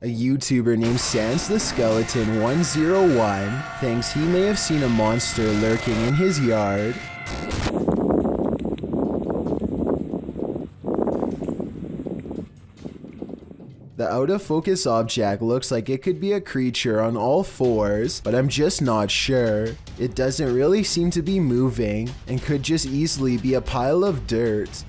A YouTuber named Sans the Skeleton 101 thinks he may have seen a monster lurking in his yard. The out-of-focus object looks like it could be a creature on all fours, but I'm just not sure. It doesn't really seem to be moving and could just easily be a pile of dirt.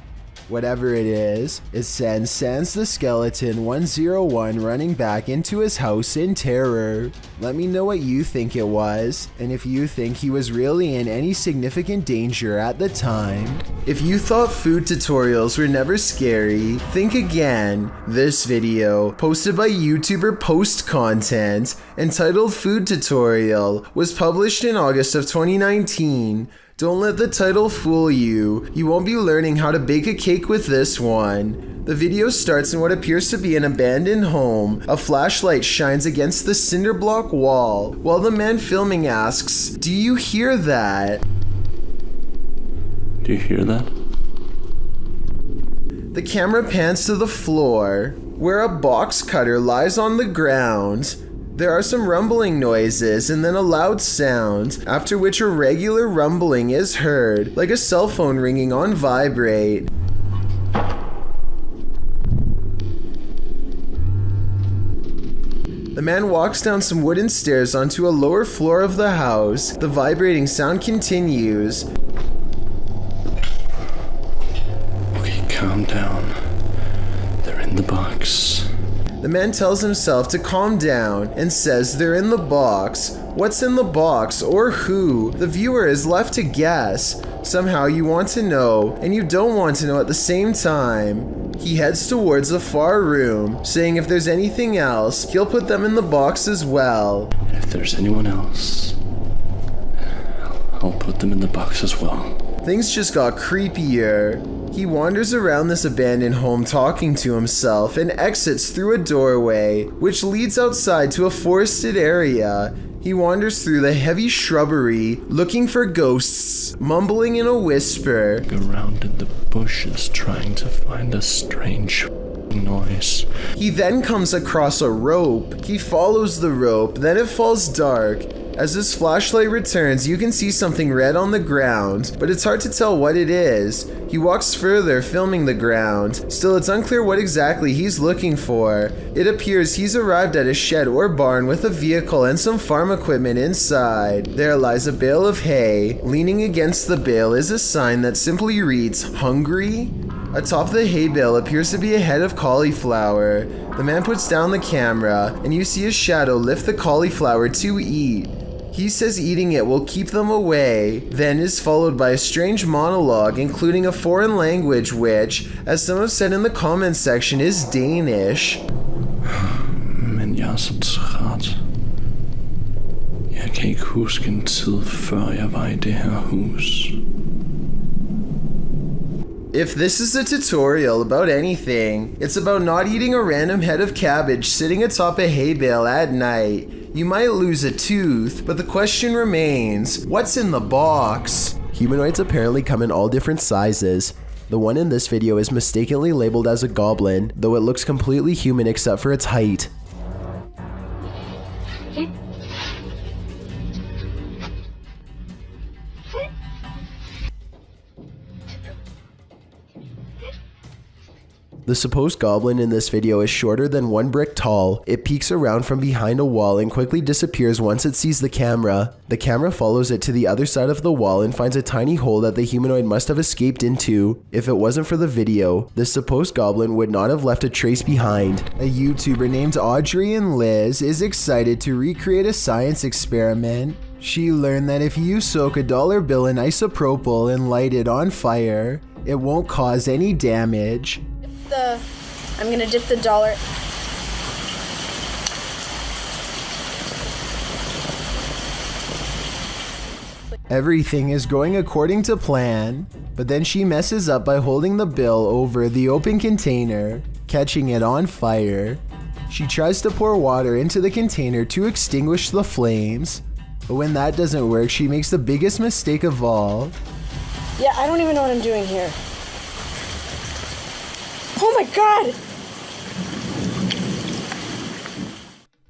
Whatever it is, it sends Sans the Skeleton 101 running back into his house in terror. Let me know what you think it was, and if you think he was really in any significant danger at the time. If you thought food tutorials were never scary, think again. This video, posted by YouTuber Post Content, entitled Food Tutorial, was published in August of 2019. Don't let the title fool you. You won't be learning how to bake a cake with this one. The video starts in what appears to be an abandoned home. A flashlight shines against the cinder block wall, while the man filming asks, "Do you hear that?" Do you hear that? The camera pans to the floor, where a box cutter lies on the ground. There are some rumbling noises and then a loud sound, after which a regular rumbling is heard, like a cell phone ringing on vibrate. The man walks down some wooden stairs onto a lower floor of the house. The vibrating sound continues. Okay, calm down. They're in the box. The man tells himself to calm down and says they're in the box. What's in the box or who? The viewer is left to guess. Somehow you want to know and you don't want to know at the same time. He heads towards a far room, saying if there's anything else, he'll put them in the box as well. And if there's anyone else, I'll put them in the box as well. Things just got creepier. He wanders around this abandoned home talking to himself and exits through a doorway, which leads outside to a forested area. He wanders through the heavy shrubbery, looking for ghosts, mumbling in a whisper. Around in the bushes trying to find a strange noise. He then comes across a rope. He follows the rope, then it falls dark. As his flashlight returns, you can see something red on the ground, but it's hard to tell what it is. He walks further, filming the ground. Still, it's unclear what exactly he's looking for. It appears he's arrived at a shed or barn with a vehicle and some farm equipment inside. There lies a bale of hay. Leaning against the bale is a sign that simply reads, "Hungry?" Atop the hay bale appears to be a head of cauliflower. The man puts down the camera, and you see a shadow lift the cauliflower to eat. He says eating it will keep them away, then is followed by a strange monologue including a foreign language which, as some have said in the comments section, is Danish. Men jeg er så træt. Jeg kan ikke huske en tid før jeg var i det her hus. If this is a tutorial about anything, it's about not eating a random head of cabbage sitting atop a hay bale at night. You might lose a tooth, but the question remains, what's in the box? Humanoids apparently come in all different sizes. The one in this video is mistakenly labeled as a goblin, though it looks completely human except for its height. The supposed goblin in this video is shorter than 1 brick tall. It peeks around from behind a wall and quickly disappears once it sees the camera. The camera follows it to the other side of the wall and finds a tiny hole that the humanoid must have escaped into. If it wasn't for the video, this supposed goblin would not have left a trace behind. A YouTuber named Audrey and Liz is excited to recreate a science experiment. She learned that if you soak a dollar bill in isopropyl and light it on fire, it won't cause any damage. I'm gonna dip the dollar. Everything is going according to plan, but then she messes up by holding the bill over the open container, catching it on fire. She tries to pour water into the container to extinguish the flames, but when that doesn't work, she makes the biggest mistake of all. Yeah, I don't even know what I'm doing here. Oh my god!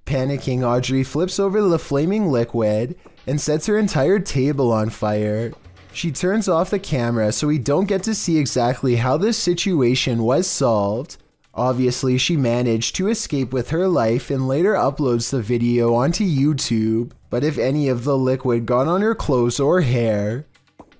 Panicking, Audrey flips over the flaming liquid and sets her entire table on fire. She turns off the camera so we don't get to see exactly how this situation was solved. Obviously, she managed to escape with her life and later uploads the video onto YouTube. But if any of the liquid got on her clothes or hair,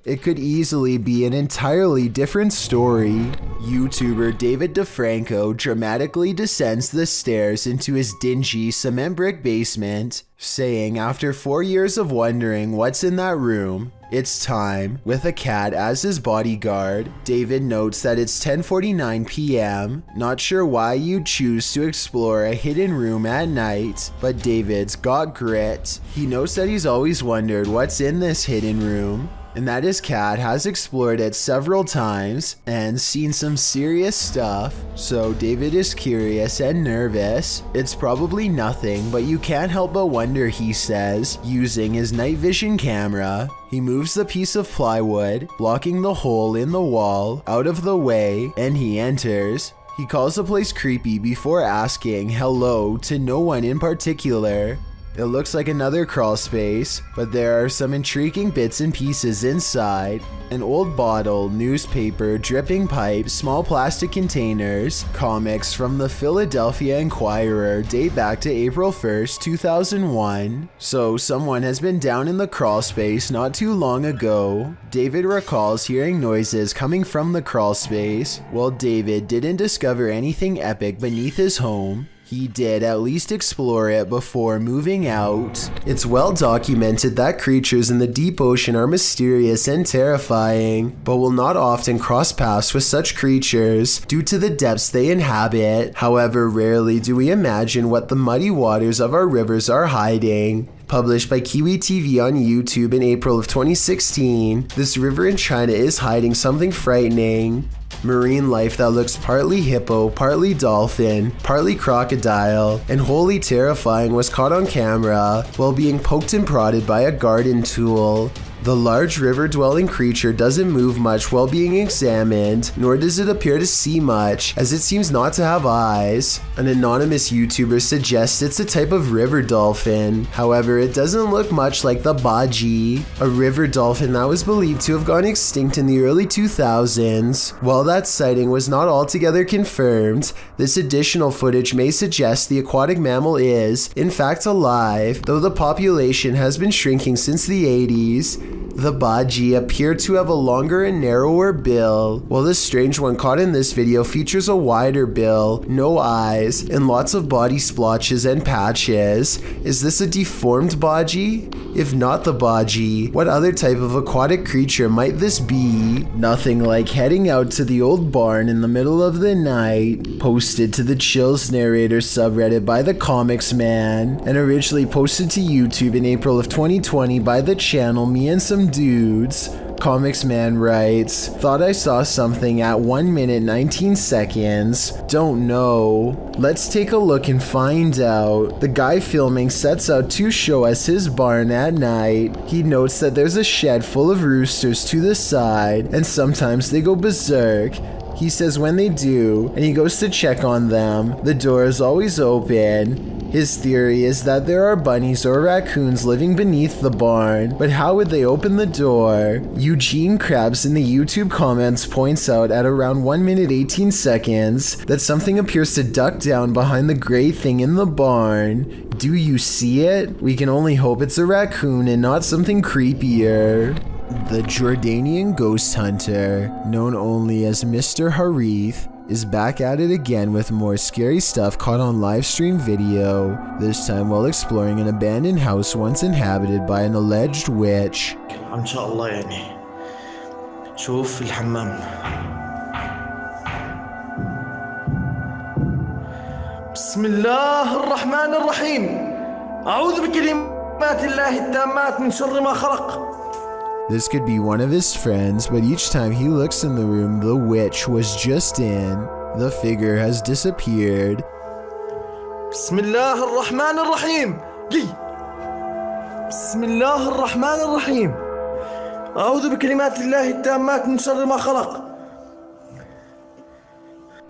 it could easily be an entirely different story. YouTuber David DeFranco dramatically descends the stairs into his dingy cement brick basement, saying after 4 years of wondering what's in that room, it's time. With a cat as his bodyguard, David notes that it's 10:49 p.m. Not sure why you'd choose to explore a hidden room at night, but David's got grit. He notes that he's always wondered what's in this hidden room, and that his cat has explored it several times and seen some serious stuff, so David is curious and nervous. It's probably nothing, but you can't help but wonder, he says, using his night vision camera. He moves the piece of plywood, blocking the hole in the wall, out of the way, and he enters. He calls the place creepy before asking hello to no one in particular. It looks like another crawl space, but there are some intriguing bits and pieces inside. An old bottle, newspaper, dripping pipe, small plastic containers, comics from the Philadelphia Inquirer date back to April 1st, 2001. So someone has been down in the crawl space not too long ago. David recalls hearing noises coming from the crawl space. While David didn't discover anything epic beneath his home, he did at least explore it before moving out. It's well documented that creatures in the deep ocean are mysterious and terrifying, but will not often cross paths with such creatures due to the depths they inhabit. However, rarely do we imagine what the muddy waters of our rivers are hiding. Published by Kiwi TV on YouTube in April of 2016, this river in China is hiding something frightening. Marine life that looks partly hippo, partly dolphin, partly crocodile, and wholly terrifying was caught on camera while being poked and prodded by a garden tool. The large river-dwelling creature doesn't move much while being examined, nor does it appear to see much, as it seems not to have eyes. An anonymous YouTuber suggests it's a type of river dolphin. However, it doesn't look much like the baji, a river dolphin that was believed to have gone extinct in the early 2000s. While that sighting was not altogether confirmed, this additional footage may suggest the aquatic mammal is, in fact, alive, though the population has been shrinking since the 80s. The baji appear to have a longer and narrower bill, while this strange one caught in this video features a wider bill, no eyes, and lots of body splotches and patches. Is this a deformed baji? If not the baji, what other type of aquatic creature might this be? Nothing like heading out to the old barn in the middle of the night. Posted to the Chills Narrator subreddit by the Comics Man, and originally posted to YouTube in April of 2020 by the channel Me and Some Dudes. Comics Man writes, thought I saw something at 1 minute 19 seconds. Don't know. Let's take a look and find out. The guy filming sets out to show us his barn at night. He notes that there's a shed full of roosters to the side, and sometimes they go berserk. He says when they do, and he goes to check on them, the door is always open. His theory is that there are bunnies or raccoons living beneath the barn, but how would they open the door? Eugene Krabs in the YouTube comments points out at around 1 minute 18 seconds that something appears to duck down behind the gray thing in the barn. Do you see it? We can only hope it's a raccoon and not something creepier. The Jordanian ghost hunter, known only as Mr. Harith, is back at it again with more scary stuff caught on livestream video, this time while exploring an abandoned house once inhabited by an alleged witch. إن شاء الله يعني شوف في الحمام. بسم الله الرحمن الرحيم. أعوذ بكلمات الله التامات من شر ما خلق. This could be one of his friends, but each time he looks in the room the witch was just in, the figure has disappeared. بسم الله الرحمن الرحيم. بسم الله الرحمن الرحيم. أعوذ بكلمات الله التامات من شر ما خلق.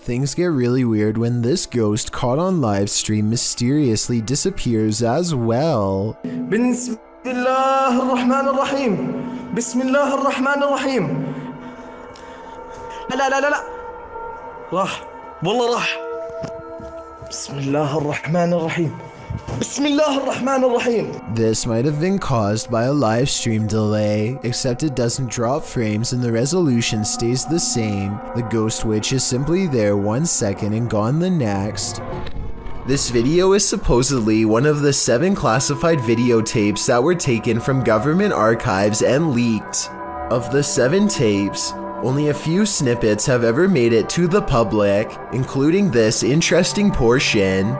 Things get really weird when this ghost caught on live stream mysteriously disappears as well. بسم الله الرحمن الرحيم بسم الله الرحمن الرحيم لا لا لا لا راح والله راح بسم الله الرحمن الرحيم بسم الله الرحمن الرحيم. This might have been caused by a live stream delay, except it doesn't drop frames and the resolution stays the same. The ghost witch is simply there 1 second and gone the next. This video is supposedly one of the 7 classified videotapes that were taken from government archives and leaked. Of the 7 tapes, only a few snippets have ever made it to the public, including this interesting portion.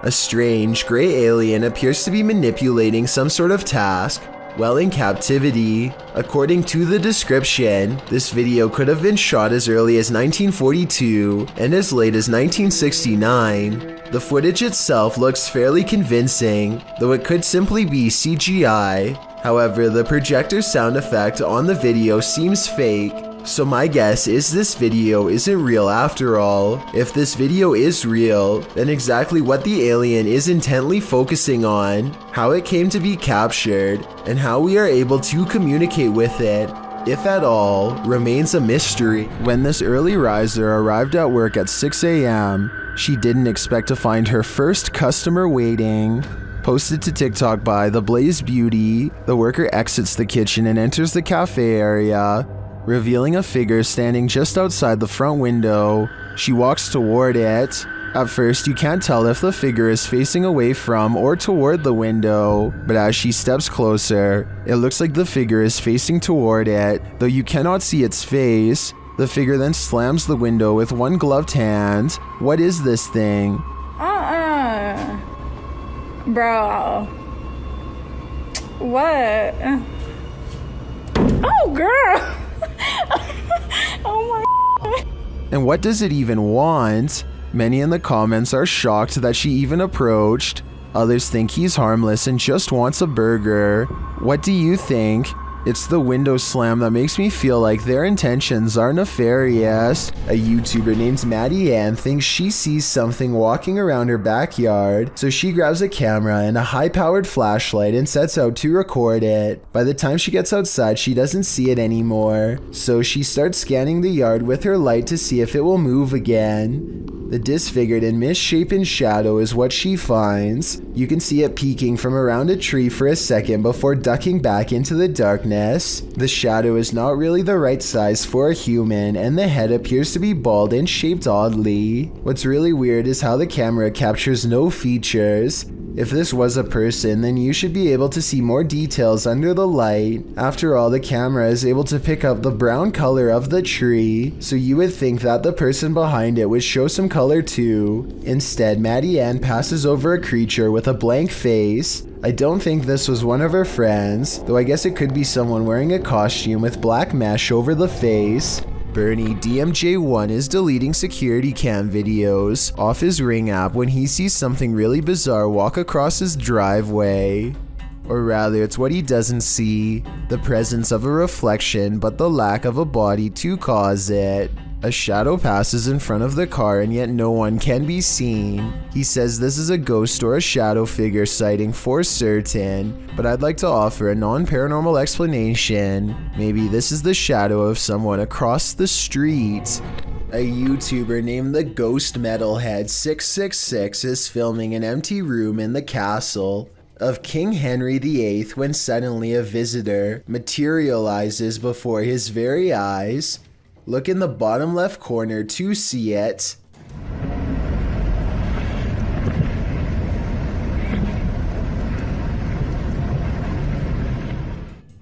A strange, gray alien appears to be manipulating some sort of task while in captivity. According to the description, this video could have been shot as early as 1942 and as late as 1969. The footage itself looks fairly convincing, though it could simply be CGI. However, the projector sound effect on the video seems fake. So my guess is this video isn't real after all. If this video is real, then exactly what the alien is intently focusing on, how it came to be captured, and how we are able to communicate with it, if at all, remains a mystery. When this early riser arrived at work at 6 a.m., she didn't expect to find her first customer waiting. Posted to TikTok by The Blaze Beauty, the worker exits the kitchen and enters the cafe area, revealing a figure standing just outside the front window. She walks toward it. At first, you can't tell if the figure is facing away from or toward the window, but as she steps closer, it looks like the figure is facing toward it, though you cannot see its face. The figure then slams the window with one gloved hand. What is this thing? Bro. What? Oh, girl. Oh my. And what does it even want? Many in the comments are shocked that she even approached. Others think he's harmless and just wants a burger. What do you think? It's the window slam that makes me feel like their intentions are nefarious. A YouTuber named Maddie Ann thinks she sees something walking around her backyard, so she grabs a camera and a high-powered flashlight and sets out to record it. By the time she gets outside, she doesn't see it anymore, so she starts scanning the yard with her light to see if it will move again. The disfigured and misshapen shadow is what she finds. You can see it peeking from around a tree for a second before ducking back into the darkness. The shadow is not really the right size for a human, and the head appears to be bald and shaped oddly. What's really weird is how the camera captures no features. If this was a person, then you should be able to see more details under the light. After all, the camera is able to pick up the brown color of the tree, so you would think that the person behind it would show some color too. Instead, Maddie Ann passes over a creature with a blank face. I don't think this was one of her friends, though I guess it could be someone wearing a costume with black mesh over the face. Bernie DMJ1 is deleting security cam videos off his Ring app when he sees something really bizarre walk across his driveway. Or rather, it's what he doesn't see, the presence of a reflection but the lack of a body to cause it. A shadow passes in front of the car and yet no one can be seen. He says this is a ghost or a shadow figure sighting for certain, but I'd like to offer a non-paranormal explanation. Maybe this is the shadow of someone across the street. A YouTuber named the Ghost Metalhead 666 is filming an empty room in the castle of King Henry VIII when suddenly a visitor materializes before his very eyes. Look in the bottom left corner to see it.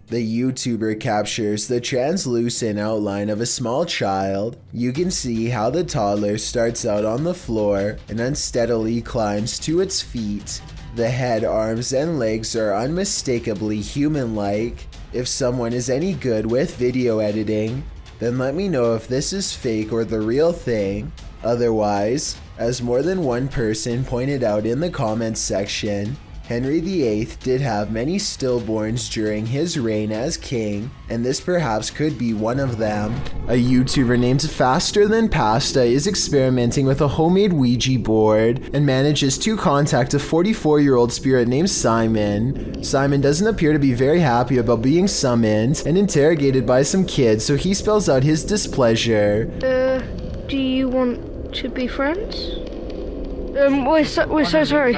The YouTuber captures the translucent outline of a small child. You can see how the toddler starts out on the floor and unsteadily climbs to its feet. The head, arms, and legs are unmistakably human-like. If someone is any good with video editing, then let me know if this is fake or the real thing. Otherwise, as more than one person pointed out in the comments section, Henry VIII did have many stillborns during his reign as king, and this perhaps could be one of them. A YouTuber named Faster Than Pasta is experimenting with a homemade Ouija board and manages to contact a 44-year-old spirit named Simon. Simon doesn't appear to be very happy about being summoned and interrogated by some kids, so he spells out his displeasure. Do you want to be friends? We're so sorry.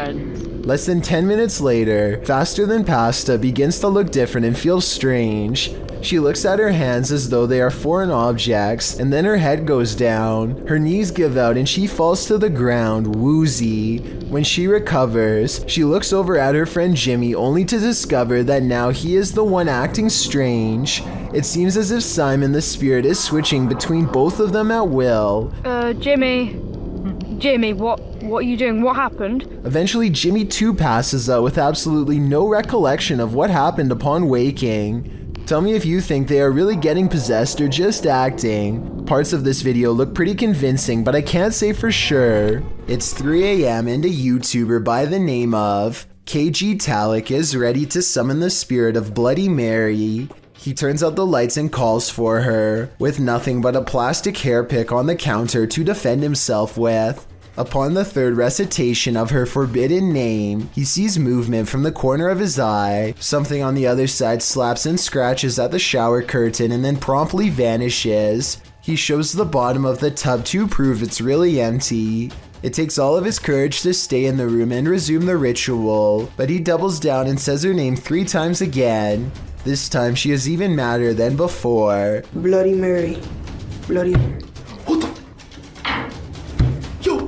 Less than 10 minutes later, Faster Than Pasta begins to look different and feel strange. She looks at her hands as though they are foreign objects, and then her head goes down. Her knees give out and she falls to the ground, woozy. When she recovers, she looks over at her friend Jimmy only to discover that now he is the one acting strange. It seems as if Simon the spirit is switching between both of them at will. Jimmy, what are you doing? What happened? Eventually, Jimmy too passes out with absolutely no recollection of what happened upon waking. Tell me if you think they are really getting possessed or just acting. Parts of this video look pretty convincing, but I can't say for sure. It's 3 a.m. and a YouTuber by the name of KG Talik is ready to summon the spirit of Bloody Mary. He turns out the lights and calls for her, with nothing but a plastic hair pick on the counter to defend himself with. Upon the third recitation of her forbidden name, he sees movement from the corner of his eye. Something on the other side slaps and scratches at the shower curtain and then promptly vanishes. He shows the bottom of the tub to prove it's really empty. It takes all of his courage to stay in the room and resume the ritual, but he doubles down and says her name 3 times again. This time she is even madder than before. Bloody Mary. Bloody Mary.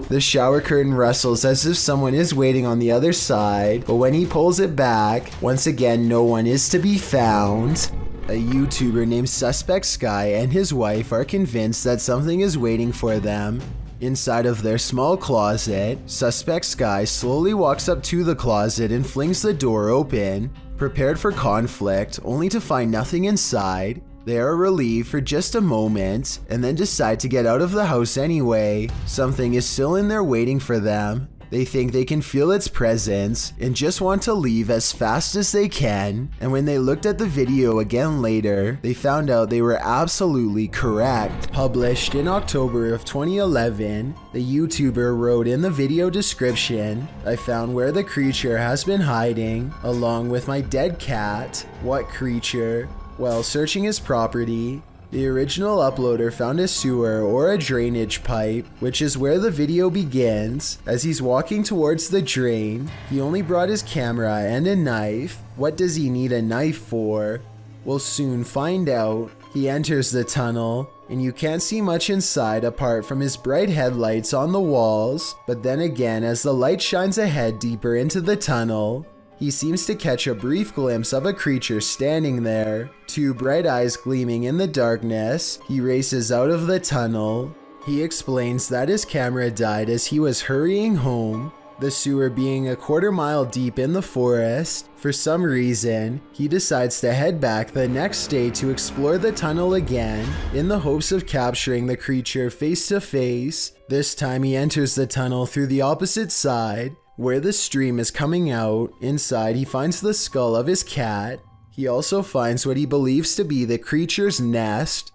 The shower curtain rustles as if someone is waiting on the other side, but when he pulls it back, once again no one is to be found. A YouTuber named Suspect Sky and his wife are convinced that something is waiting for them. Inside of their small closet, Suspect Sky slowly walks up to the closet and flings the door open, prepared for conflict, only to find nothing inside. They are relieved for just a moment, and then decide to get out of the house anyway. Something is still in there waiting for them. They think they can feel its presence, and just want to leave as fast as they can. And when they looked at the video again later, they found out they were absolutely correct. Published in October of 2011, the YouTuber wrote in the video description, "I found where the creature has been hiding, along with my dead cat." What creature? While searching his property, the original uploader found a sewer or a drainage pipe, which is where the video begins. As he's walking towards the drain, he only brought his camera and a knife. What does he need a knife for? We'll soon find out. He enters the tunnel, and you can't see much inside apart from his bright headlights on the walls, but then again as the light shines ahead deeper into the tunnel, he seems to catch a brief glimpse of a creature standing there. 2 bright eyes gleaming in the darkness. He races out of the tunnel. He explains that his camera died as he was hurrying home. The sewer being a quarter-mile deep in the forest, for some reason, he decides to head back the next day to explore the tunnel again, in the hopes of capturing the creature face to face. This time he enters the tunnel through the opposite side, where the stream is coming out. Inside, he finds the skull of his cat. He also finds what he believes to be the creature's nest.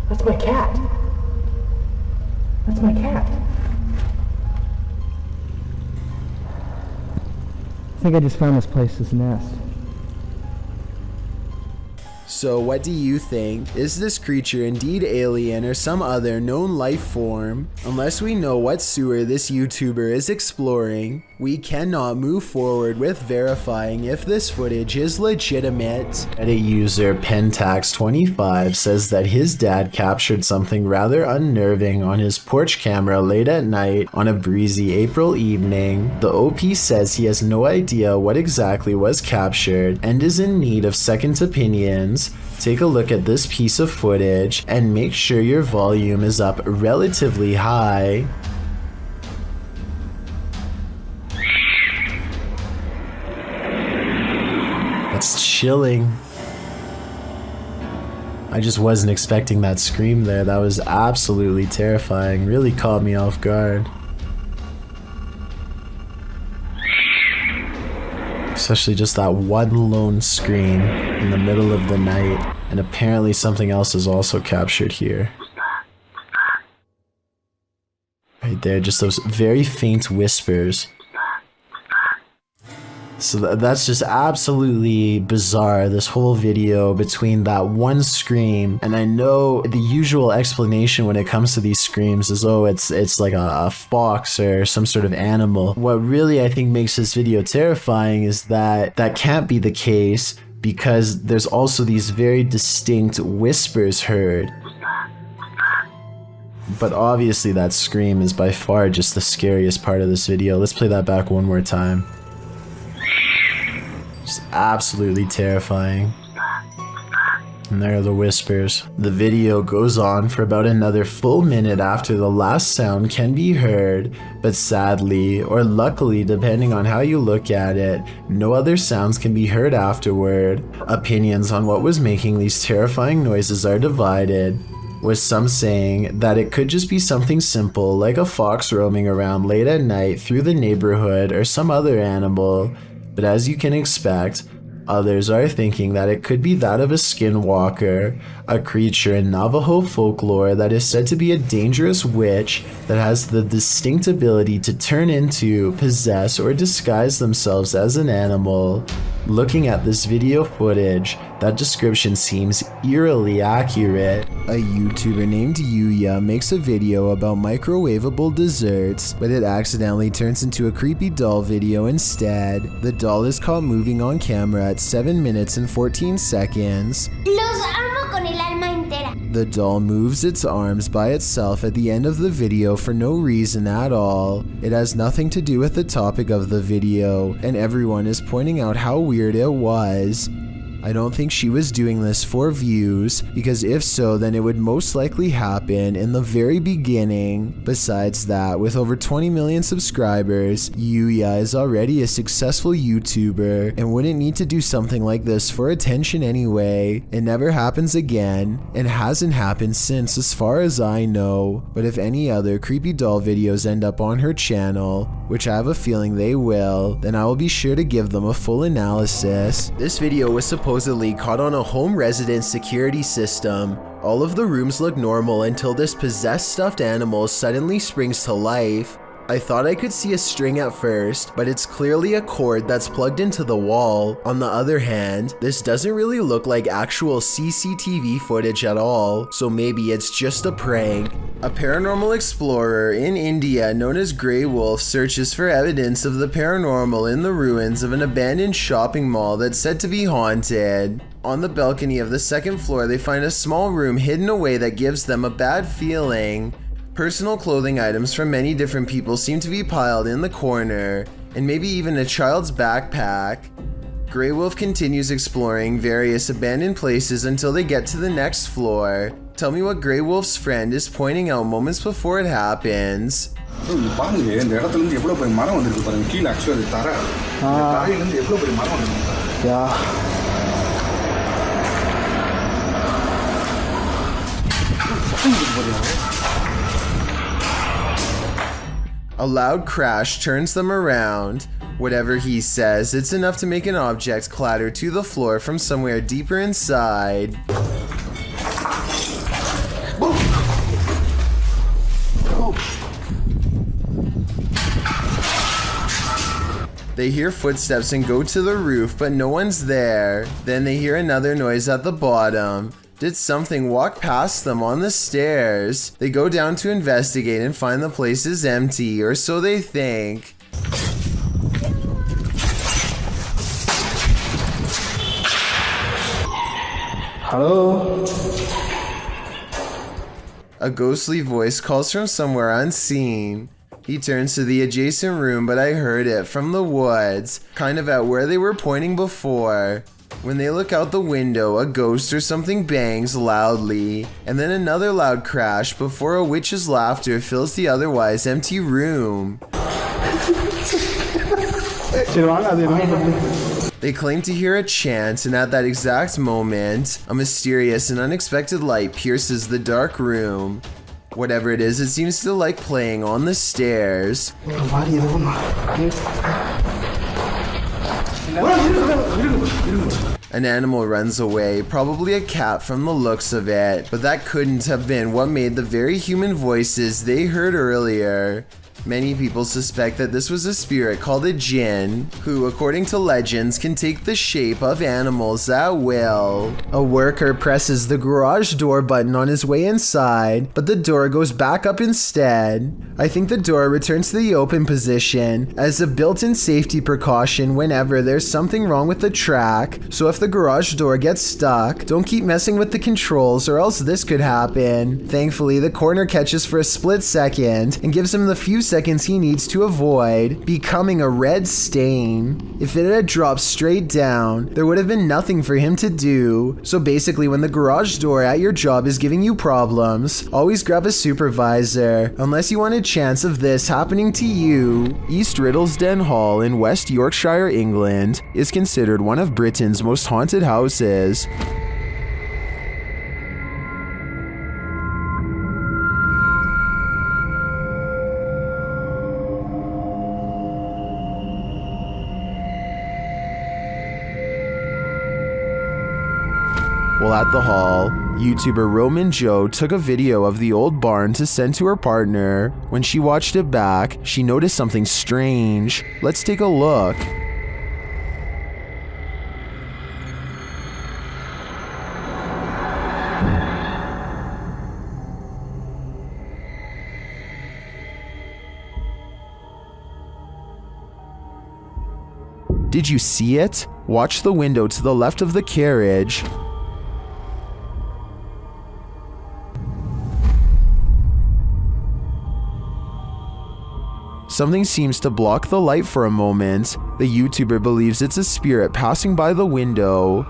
That's my cat. That's my cat. I think I just found this place's nest. So what do you think? Is this creature indeed alien or some other known life form? Unless we know what sewer this YouTuber is exploring, we cannot move forward with verifying if this footage is legitimate. Reddit user Pentax25 says that his dad captured something rather unnerving on his porch camera late at night on a breezy April evening. The OP says he has no idea what exactly was captured and is in need of second opinions. Take a look at this piece of footage and make sure your volume is up relatively high. That's chilling. I just wasn't expecting that scream there. That was absolutely terrifying. Really caught me off guard. Especially just that one lone scream in the middle of the night. And apparently something else is also captured here. Right there, just those very faint whispers. So that's just absolutely bizarre, this whole video between that one scream, and I know the usual explanation when it comes to these screams is, oh, it's like a fox or some sort of animal. What really I think makes this video terrifying is that that can't be the case, because there's also these very distinct whispers heard. But obviously that scream is by far just the scariest part of this video. Let's play that back one more time. Just absolutely terrifying. And there are the whispers. The video goes on for about another full minute after the last sound can be heard, but sadly, or luckily depending on how you look at it, no other sounds can be heard afterward. Opinions on what was making these terrifying noises are divided, with some saying that it could just be something simple like a fox roaming around late at night through the neighborhood or some other animal. But as you can expect, others are thinking that it could be that of a skinwalker, a creature in Navajo folklore that is said to be a dangerous witch that has the distinct ability to turn into, possess, or disguise themselves as an animal. Looking at this video footage, that description seems eerily accurate. A YouTuber named Ouija makes a video about microwavable desserts, but it accidentally turns into a creepy doll video instead. The doll is caught moving on camera at 7 minutes and 14 seconds. Los amo con el alma entera. The doll moves its arms by itself at the end of the video for no reason at all. It has nothing to do with the topic of the video, and everyone is pointing out how weird it was. I don't think she was doing this for views, because if so, then it would most likely happen in the very beginning. Besides that, with over 20 million subscribers, Ouija is already a successful YouTuber and wouldn't need to do something like this for attention anyway. It never happens again, and hasn't happened since as far as I know. But if any other creepy doll videos end up on her channel, which I have a feeling they will, then I will be sure to give them a full analysis. This video was supposedly caught on a home residence security system. All of the rooms look normal until this possessed stuffed animal suddenly springs to life. I thought I could see a string at first, but it's clearly a cord that's plugged into the wall. On the other hand, this doesn't really look like actual CCTV footage at all, so maybe it's just a prank. A paranormal explorer in India known as Grey Wolf searches for evidence of the paranormal in the ruins of an abandoned shopping mall that's said to be haunted. On the balcony of the second floor, they find a small room hidden away that gives them a bad feeling. Personal clothing items from many different people seem to be piled in the corner, and maybe even a child's backpack. Grey Wolf continues exploring various abandoned places until they get to the next floor. Tell me what Grey Wolf's friend is pointing out moments before it happens. A loud crash turns them around. Whatever he says, it's enough to make an object clatter to the floor from somewhere deeper inside. They hear footsteps and go to the roof, but no one's there. Then they hear another noise at the bottom. Did something walk past them on the stairs? They go down to investigate and find the place is empty, or so they think. Hello? A ghostly voice calls from somewhere unseen. He turns to the adjacent room, but I heard it from the woods, kind of at where they were pointing before. When they look out the window, a ghost or something bangs loudly, and then another loud crash before a witch's laughter fills the otherwise empty room. They claim to hear a chant, and at that exact moment, a mysterious and unexpected light pierces the dark room. Whatever it is, it seems to like playing on the stairs. An animal runs away, probably a cat from the looks of it, but that couldn't have been what made the very human voices they heard earlier. Many people suspect that this was a spirit called a jinn, who, according to legends, can take the shape of animals at will. A worker presses the garage door button on his way inside, but the door goes back up instead. I think the door returns to the open position as a built-in safety precaution whenever there's something wrong with the track, so if the garage door gets stuck, don't keep messing with the controls or else this could happen. Thankfully, the corner catches for a split second and gives him the few seconds he needs to avoid becoming a red stain. If it had dropped straight down, there would have been nothing for him to do. So basically, when the garage door at your job is giving you problems, always grab a supervisor, unless you want a chance of this happening to you. East Riddlesden Hall in West Yorkshire, England, is considered one of Britain's most haunted houses. While at the hall, YouTuber Roman Joe took a video of the old barn to send to her partner. When she watched it back, she noticed something strange. Let's take a look. Did you see it? Watch the window to the left of the carriage. Something seems to block the light for a moment. The YouTuber believes it's a spirit passing by the window.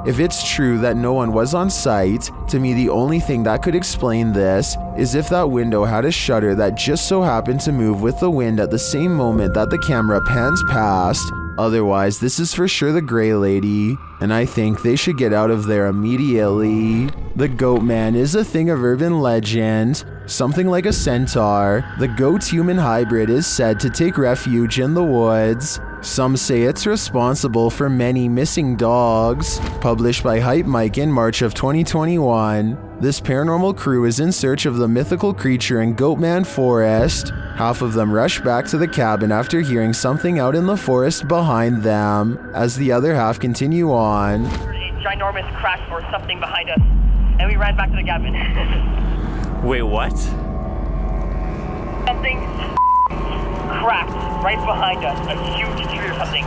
If it's true that no one was on site, to me the only thing that could explain this is if that window had a shutter that just so happened to move with the wind at the same moment that the camera pans past. Otherwise, this is for sure the Grey Lady, and I think they should get out of there immediately. The Goatman is a thing of urban legend. Something like a centaur, the goat-human hybrid is said to take refuge in the woods. Some say it's responsible for many missing dogs. Published by Hype Mike in March of 2021, this paranormal crew is in search of the mythical creature in Goatman Forest. Half of them rush back to the cabin after hearing something out in the forest behind them, as the other half continue on. A ginormous crack or something behind us, and we ran back to the cabin. Wait, what? Something cracked right behind us, a huge tree or something,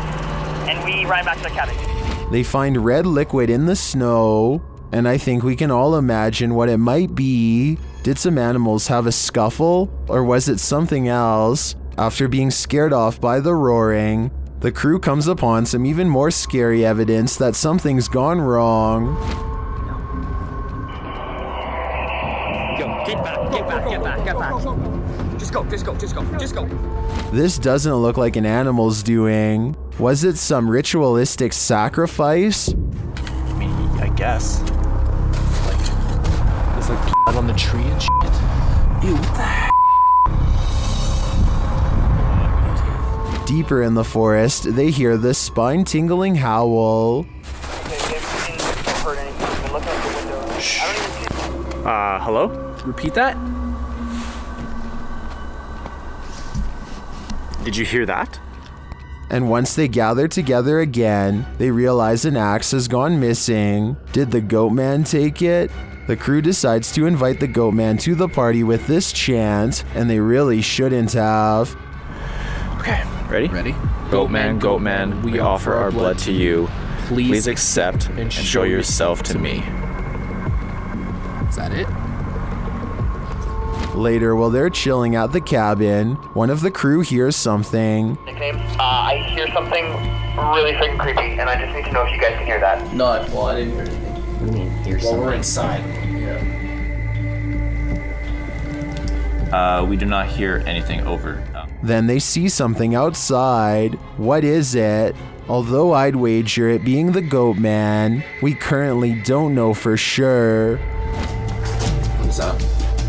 and we ran back to the cabin. They find red liquid in the snow, and I think we can all imagine what it might be. Did some animals have a scuffle, or was it something else? After being scared off by the roaring, the crew comes upon some even more scary evidence that something's gone wrong. Get back. Just go. This doesn't look like an animal's doing. Was it some ritualistic sacrifice? I mean, I guess. Like, there's like blood on the tree and shit. Ew, what the heck? Deeper in the forest, they hear this spine-tingling howl. Hello? Repeat that? Did you hear that? And once they gather together again, they realize an axe has gone missing. Did the Goatman take it? The crew decides to invite the Goatman to the party with this chant, and they really shouldn't have. Okay, ready? Goatman, we offer our blood to you. Please accept and show yourself to me. Is that it? Later, while they're chilling at the cabin, one of the crew hears something. Nickname? I hear something really freaking creepy, and I just need to know if you guys can hear that. No, well, I didn't hear anything. What do you mean, hear something? Well, we're inside. Yeah. We do not hear anything, over. Then they see something outside. What is it? Although I'd wager it being the Goatman, we currently don't know for sure. What's up?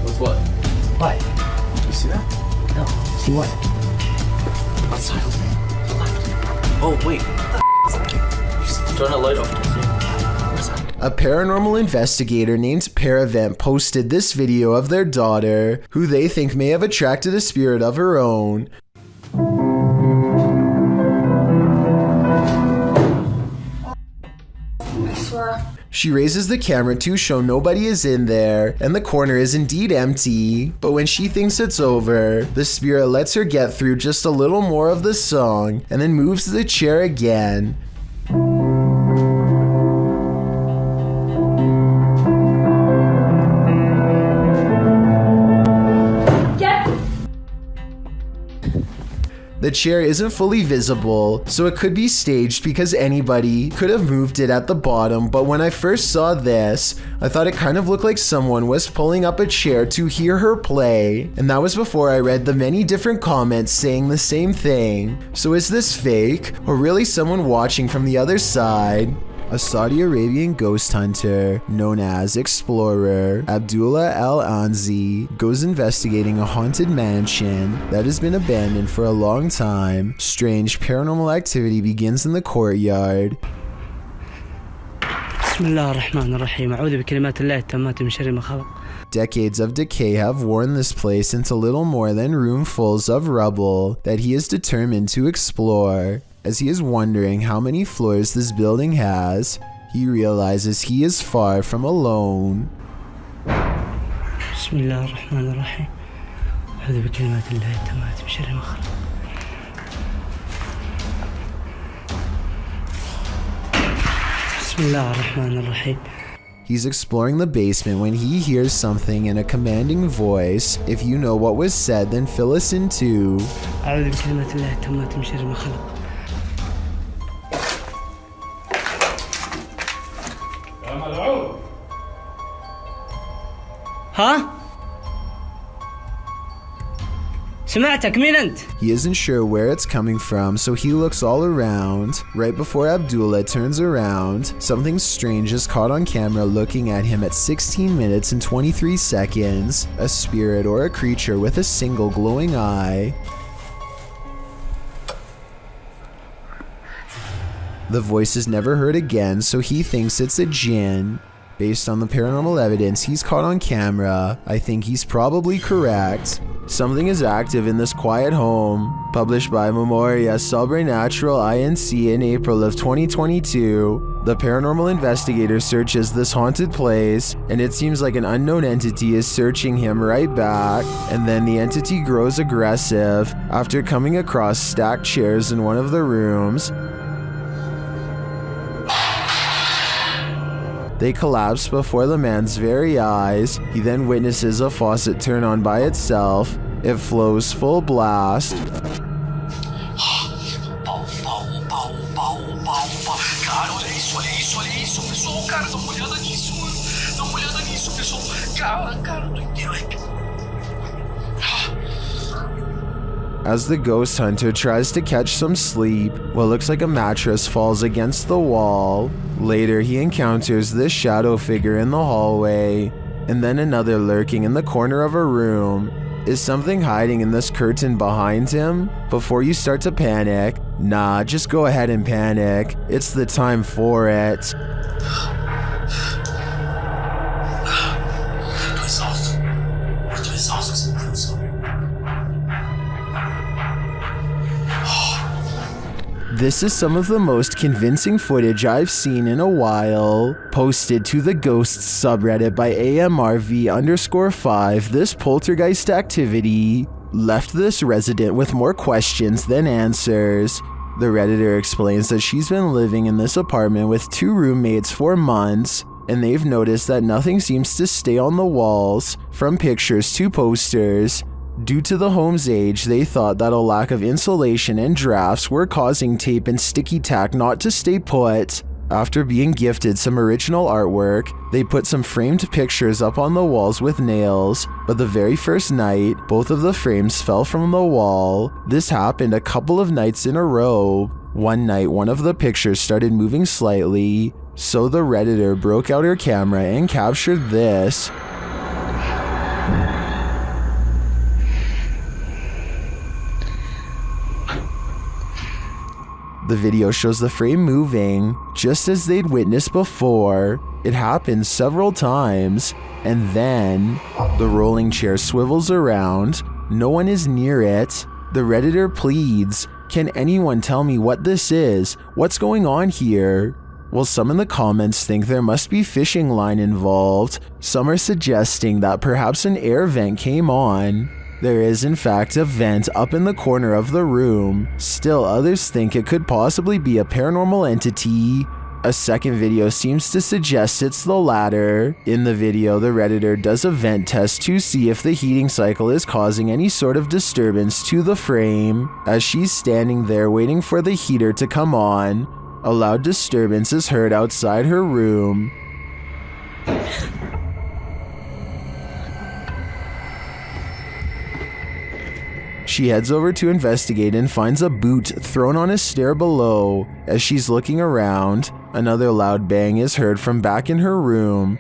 What's what? What? You see What? Asylum. Oh, wait. Turn the light off. A paranormal investigator named Paravent posted this video of their daughter, who they think may have attracted a spirit of her own. She raises the camera to show nobody is in there, and the corner is indeed empty, but when she thinks it's over, the spirit lets her get through just a little more of the song, and then moves the chair again. The chair isn't fully visible, so it could be staged because anybody could have moved it at the bottom, but when I first saw this, I thought it kind of looked like someone was pulling up a chair to hear her play, and that was before I read the many different comments saying the same thing. So is this fake, or really someone watching from the other side? A Saudi Arabian ghost hunter known as Explorer Abdullah Al-Anzi goes investigating a haunted mansion that has been abandoned for a long time. Strange paranormal activity begins in the courtyard. Decades of decay have worn this place into little more than roomfuls of rubble that he is determined to explore. As he is wondering how many floors this building has, he realizes he is far from alone. He's exploring the basement when he hears something in a commanding voice. If you know what was said, then fill us in too. ها؟ سمعتك مين أنت؟ He isn't sure where it's coming from, so he looks all around. Right before Abdullah turns around, something strange is caught on camera looking at him at 16 minutes and 23 seconds. A spirit or a creature with a single glowing eye. The voice is never heard again, so he thinks it's a jinn. Based on the paranormal evidence he's caught on camera, I think he's probably correct. Something is active in this quiet home. Published by Memoria Sobrenatural Inc. in April of 2022. The paranormal investigator searches this haunted place, and it seems like an unknown entity is searching him right back, and then the entity grows aggressive after coming across stacked chairs in one of the rooms. They collapse before the man's very eyes. He then witnesses a faucet turn on by itself. It flows full blast. As the ghost hunter tries to catch some sleep, what looks like a mattress falls against the wall. Later, he encounters this shadow figure in the hallway, and then another lurking in the corner of a room. Is something hiding in this curtain behind him? Before you start to panic, nah, just go ahead and panic. It's the time for it. This is some of the most convincing footage I've seen in a while. Posted to the Ghosts subreddit by AMRV_5, this poltergeist activity left this resident with more questions than answers. The Redditor explains that she's been living in this apartment with 2 roommates for months, and they've noticed that nothing seems to stay on the walls, from pictures to posters. Due to the home's age, they thought that a lack of insulation and drafts were causing tape and sticky tack not to stay put. After being gifted some original artwork, they put some framed pictures up on the walls with nails, but the very first night, both of the frames fell from the wall. This happened a couple of nights in a row. One night, one of the pictures started moving slightly, so the Redditor broke out her camera and captured this. The video shows the frame moving, just as they'd witnessed before. It happens several times, and then the rolling chair swivels around. No one is near it. The Redditor pleads, "Can anyone tell me what this is? What's going on here?" Well, some in the comments think there must be fishing line involved. Some are suggesting that perhaps an air vent came on. There is in fact a vent up in the corner of the room. Still, others think it could possibly be a paranormal entity. A second video seems to suggest it's the latter. In the video, the Redditor does a vent test to see if the heating cycle is causing any sort of disturbance to the frame. As she's standing there waiting for the heater to come on, a loud disturbance is heard outside her room. She heads over to investigate and finds a boot thrown on a stair below. As she's looking around, another loud bang is heard from back in her room.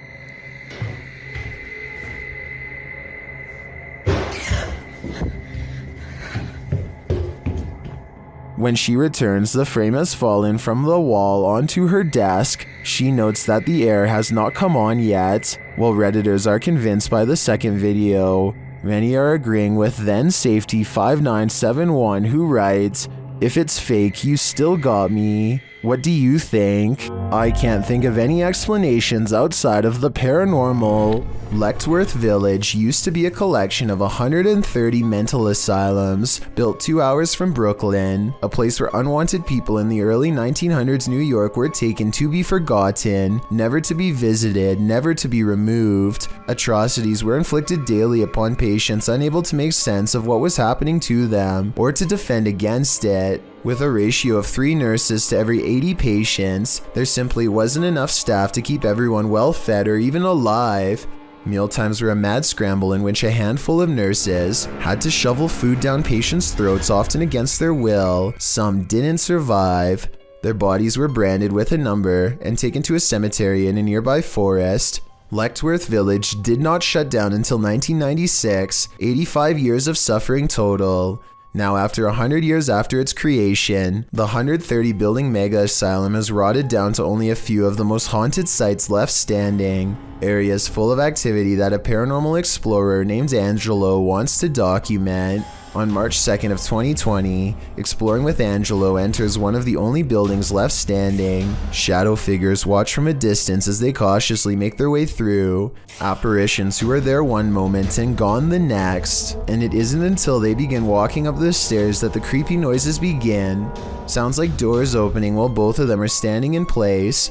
When she returns, the frame has fallen from the wall onto her desk. She notes that the air has not come on yet. While Redditors are convinced by the second video, many are agreeing with then Safety 5971, who writes, "If it's fake, you still got me. What do you think? I can't think of any explanations outside of the paranormal." Lechtworth Village used to be a collection of 130 mental asylums, built 2 hours from Brooklyn, a place where unwanted people in the early 1900s New York were taken to be forgotten, never to be visited, never to be removed. Atrocities were inflicted daily upon patients unable to make sense of what was happening to them, or to defend against it. With a ratio of 3 nurses to every 80 patients, there simply wasn't enough staff to keep everyone well fed or even alive. Mealtimes were a mad scramble in which a handful of nurses had to shovel food down patients' throats, often against their will. Some didn't survive. Their bodies were branded with a number and taken to a cemetery in a nearby forest. Lechtworth Village did not shut down until 1996, 85 years of suffering total. Now, after 100 years after its creation, the 130-building mega asylum has rotted down to only a few of the most haunted sites left standing. Areas full of activity that a paranormal explorer named Angelo wants to document. On March 2nd of 2020, Exploring with Angelo enters one of the only buildings left standing. Shadow figures watch from a distance as they cautiously make their way through. Apparitions who are there one moment and gone the next. And it isn't until they begin walking up the stairs that the creepy noises begin. Sounds like doors opening while both of them are standing in place.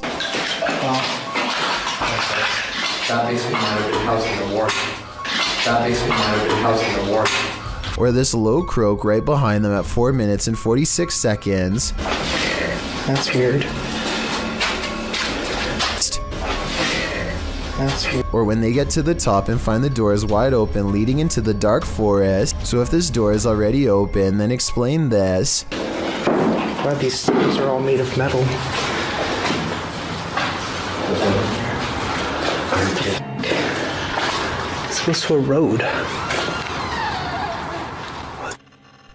That makes me might have been housing the warden. That makes me might have been housing the warden. Or this low croak right behind them at 4 minutes and 46 seconds. That's weird. That's weird. Or when they get to the top and find the doors wide open leading into the dark forest. So if this door is already open, then explain this. Wow, these things are all made of metal. This goes to a road.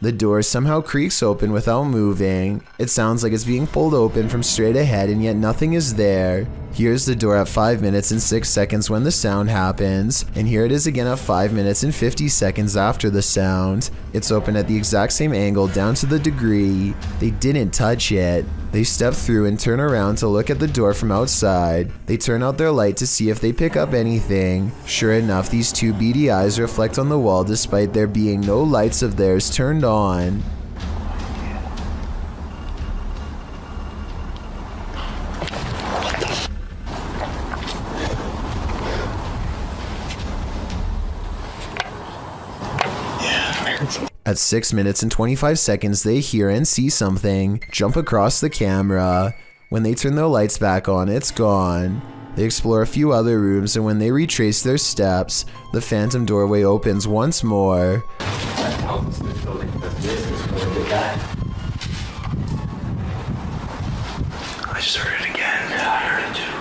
The door somehow creaks open without moving. It sounds like it's being pulled open from straight ahead, and yet nothing is there. Here's the door at 5 minutes and 6 seconds when the sound happens, and here it is again at 5 minutes and 50 seconds after the sound. It's open at the exact same angle down to the degree. They didn't touch it. They step through and turn around to look at the door from outside. They turn out their light to see if they pick up anything. Sure enough, these two beady eyes reflect on the wall despite there being no lights of theirs turned on. At 6 minutes and 25 seconds, they hear and see something jump across the camera. When they turn their lights back on, it's gone. They explore a few other rooms, and when they retrace their steps, the phantom doorway opens once more. I just heard it again. Yeah, I heard it too.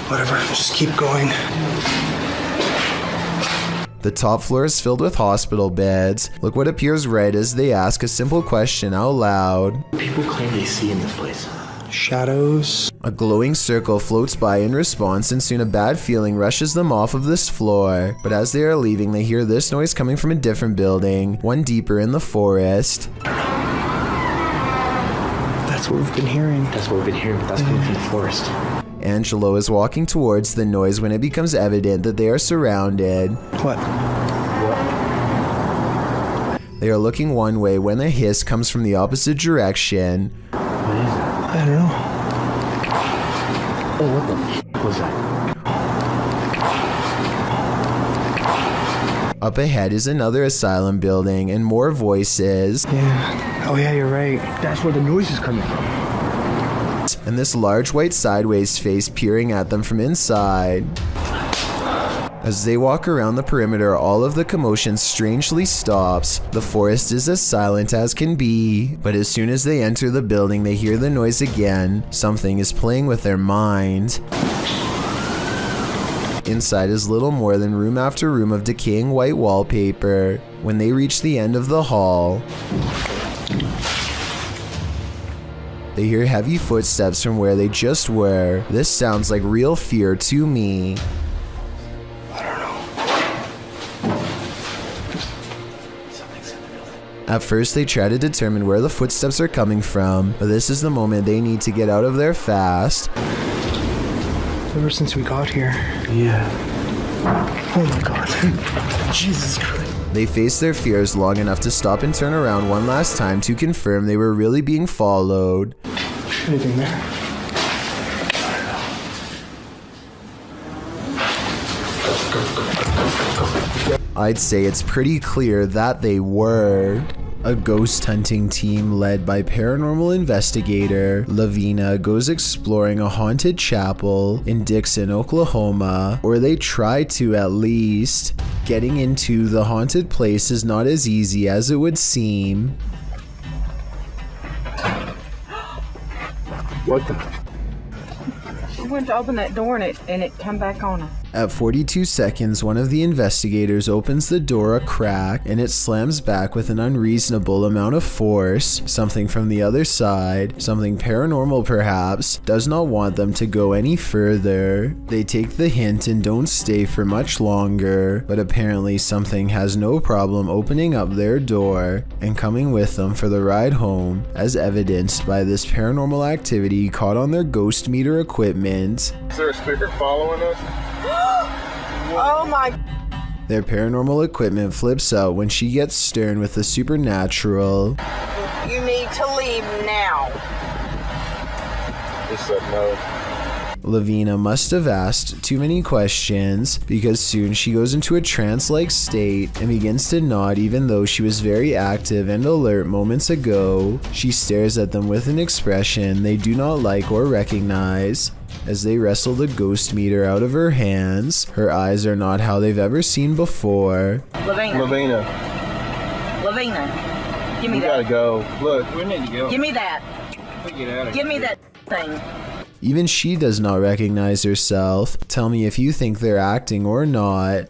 Whatever, just keep going. The top floor is filled with hospital beds. Look what appears right as they ask a simple question out loud. People claim they see in this place. Shadows. A glowing circle floats by in response, and soon a bad feeling rushes them off of this floor. But as they are leaving, they hear this noise coming from a different building, one deeper in the forest. That's what we've been hearing. That's what we've been hearing, but that's coming from the forest. Angelo is walking towards the noise when it becomes evident that they are surrounded. What? They are looking one way when a hiss comes from the opposite direction. What is it? I don't know. Oh, what the was that? Up ahead is another asylum building and more voices. Yeah. Oh yeah, you're right. That's where the noise is coming from. And this large white sideways face peering at them from inside. As they walk around the perimeter, all of the commotion strangely stops. The forest is as silent as can be, but as soon as they enter the building, they hear the noise again. Something is playing with their mind. Inside is little more than room after room of decaying white wallpaper. When they reach the end of the hall, they hear heavy footsteps from where they just were. This sounds like real fear to me. At first, they try to determine where the footsteps are coming from, but this is the moment they need to get out of there fast. Ever since we got here. Yeah. Oh my god. Jesus Christ. They face their fears long enough to stop and turn around one last time to confirm they were really being followed. Anything there? I'd say it's pretty clear that they were. A ghost hunting team led by paranormal investigator Lavina goes exploring a haunted chapel in Dixon, Oklahoma, or they try to at least. Getting into the haunted place is not as easy as it would seem. What the? She went to open that door and it came back on her. At 42 seconds, one of the investigators opens the door a crack and it slams back with an unreasonable amount of force. Something from the other side, something paranormal perhaps, does not want them to go any further. They take the hint and don't stay for much longer, but apparently something has no problem opening up their door and coming with them for the ride home, as evidenced by this paranormal activity caught on their ghost meter equipment. Is there a speaker following us? Oh my. Their paranormal equipment flips out when she gets stern with the supernatural. You need to leave now. He said no. Lavina must have asked too many questions because soon she goes into a trance-like state and begins to nod even though she was very active and alert moments ago. She stares at them with an expression they do not like or recognize. As they wrestle the ghost meter out of her hands, her eyes are not how they've ever seen before. Lavina. Give me that. We gotta go. Look, we need to go. Give me that. Give me that thing. Even she does not recognize herself. Tell me if you think they're acting or not.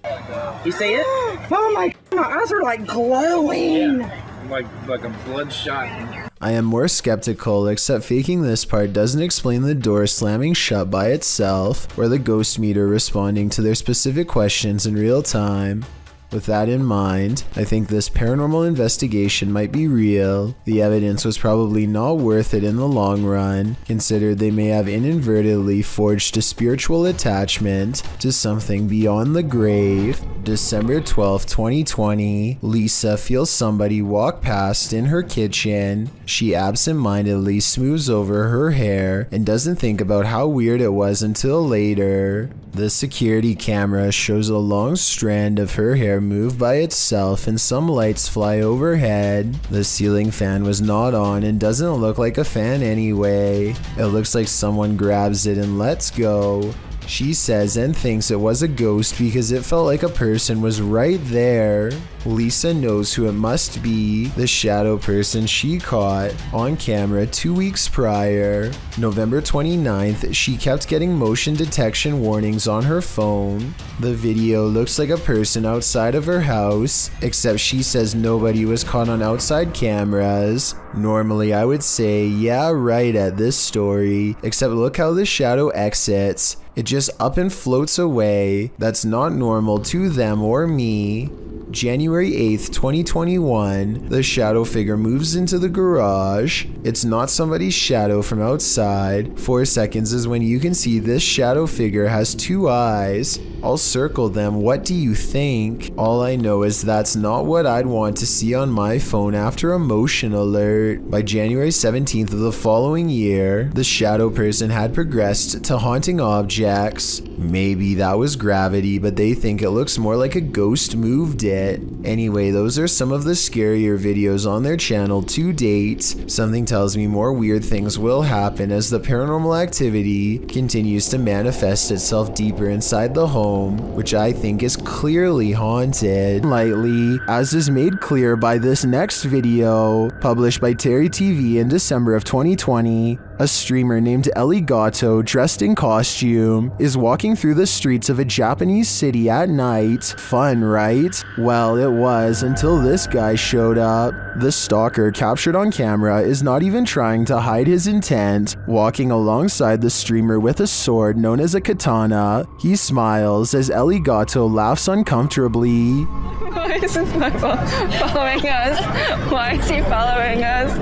You see it? Oh my eyes are like glowing. Yeah. Like a bloodshot. I am more skeptical, except faking this part doesn't explain the door slamming shut by itself, or the ghost meter responding to their specific questions in real time. With that in mind, I think this paranormal investigation might be real. The evidence was probably not worth it in the long run, considered they may have inadvertently forged a spiritual attachment to something beyond the grave. December 12, 2020, Lisa feels somebody walk past in her kitchen. She absent-mindedly smooths over her hair and doesn't think about how weird it was until later. The security camera shows a long strand of her hair move by itself and some lights fly overhead. The ceiling fan was not on and doesn't look like a fan anyway. It looks like someone grabs it and lets go. She says and thinks it was a ghost because it felt like a person was right there. Lisa knows who it must be, the shadow person she caught on camera 2 weeks prior. November 29th, she kept getting motion detection warnings on her phone. The video looks like a person outside of her house, except she says nobody was caught on outside cameras. Normally I would say, yeah, right at this story, except look how the shadow exits. It just up and floats away. That's not normal to them or me. January 8th, 2021, the shadow figure moves into the garage. It's not somebody's shadow from outside. 4 seconds is when you can see this shadow figure has 2 eyes. I'll circle them. What do you think? All I know is that's not what I'd want to see on my phone after a motion alert. By January 17th of the following year, the shadow person had progressed to haunting objects. Maybe that was gravity, but they think it looks more like a ghost moved it. Anyway, those are some of the scarier videos on their channel to date. Something tells me more weird things will happen as the paranormal activity continues to manifest itself deeper inside the home, which I think is clearly haunted. Lightly, as is made clear by this next video, published by Terry TV in December of 2020, a streamer named Ellie Gatto, dressed in costume, is walking through the streets of a Japanese city at night. Fun, right? Well, it was until this guy showed up. The stalker captured on camera is not even trying to hide his intent, walking alongside the streamer with a sword known as a katana. He smiles as Ellie Gatto laughs uncomfortably. Why is this my following us? Why is he following us?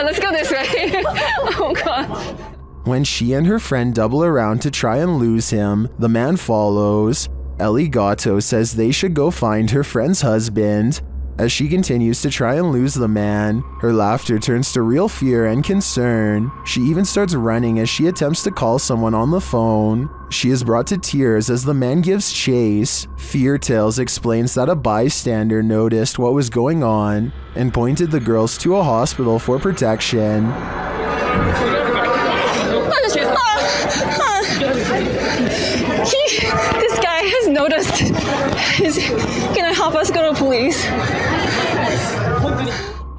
Let's go this way. Oh god. When she and her friend double around to try and lose him, the man follows. Ellie Gatto says they should go find her friend's husband. As she continues to try and lose the man, her laughter turns to real fear and concern. She even starts running as she attempts to call someone on the phone. She is brought to tears as the man gives chase. Fear Tales explains that a bystander noticed what was going on and pointed the girls to a hospital for protection. This guy has noticed. Can I help us go to police?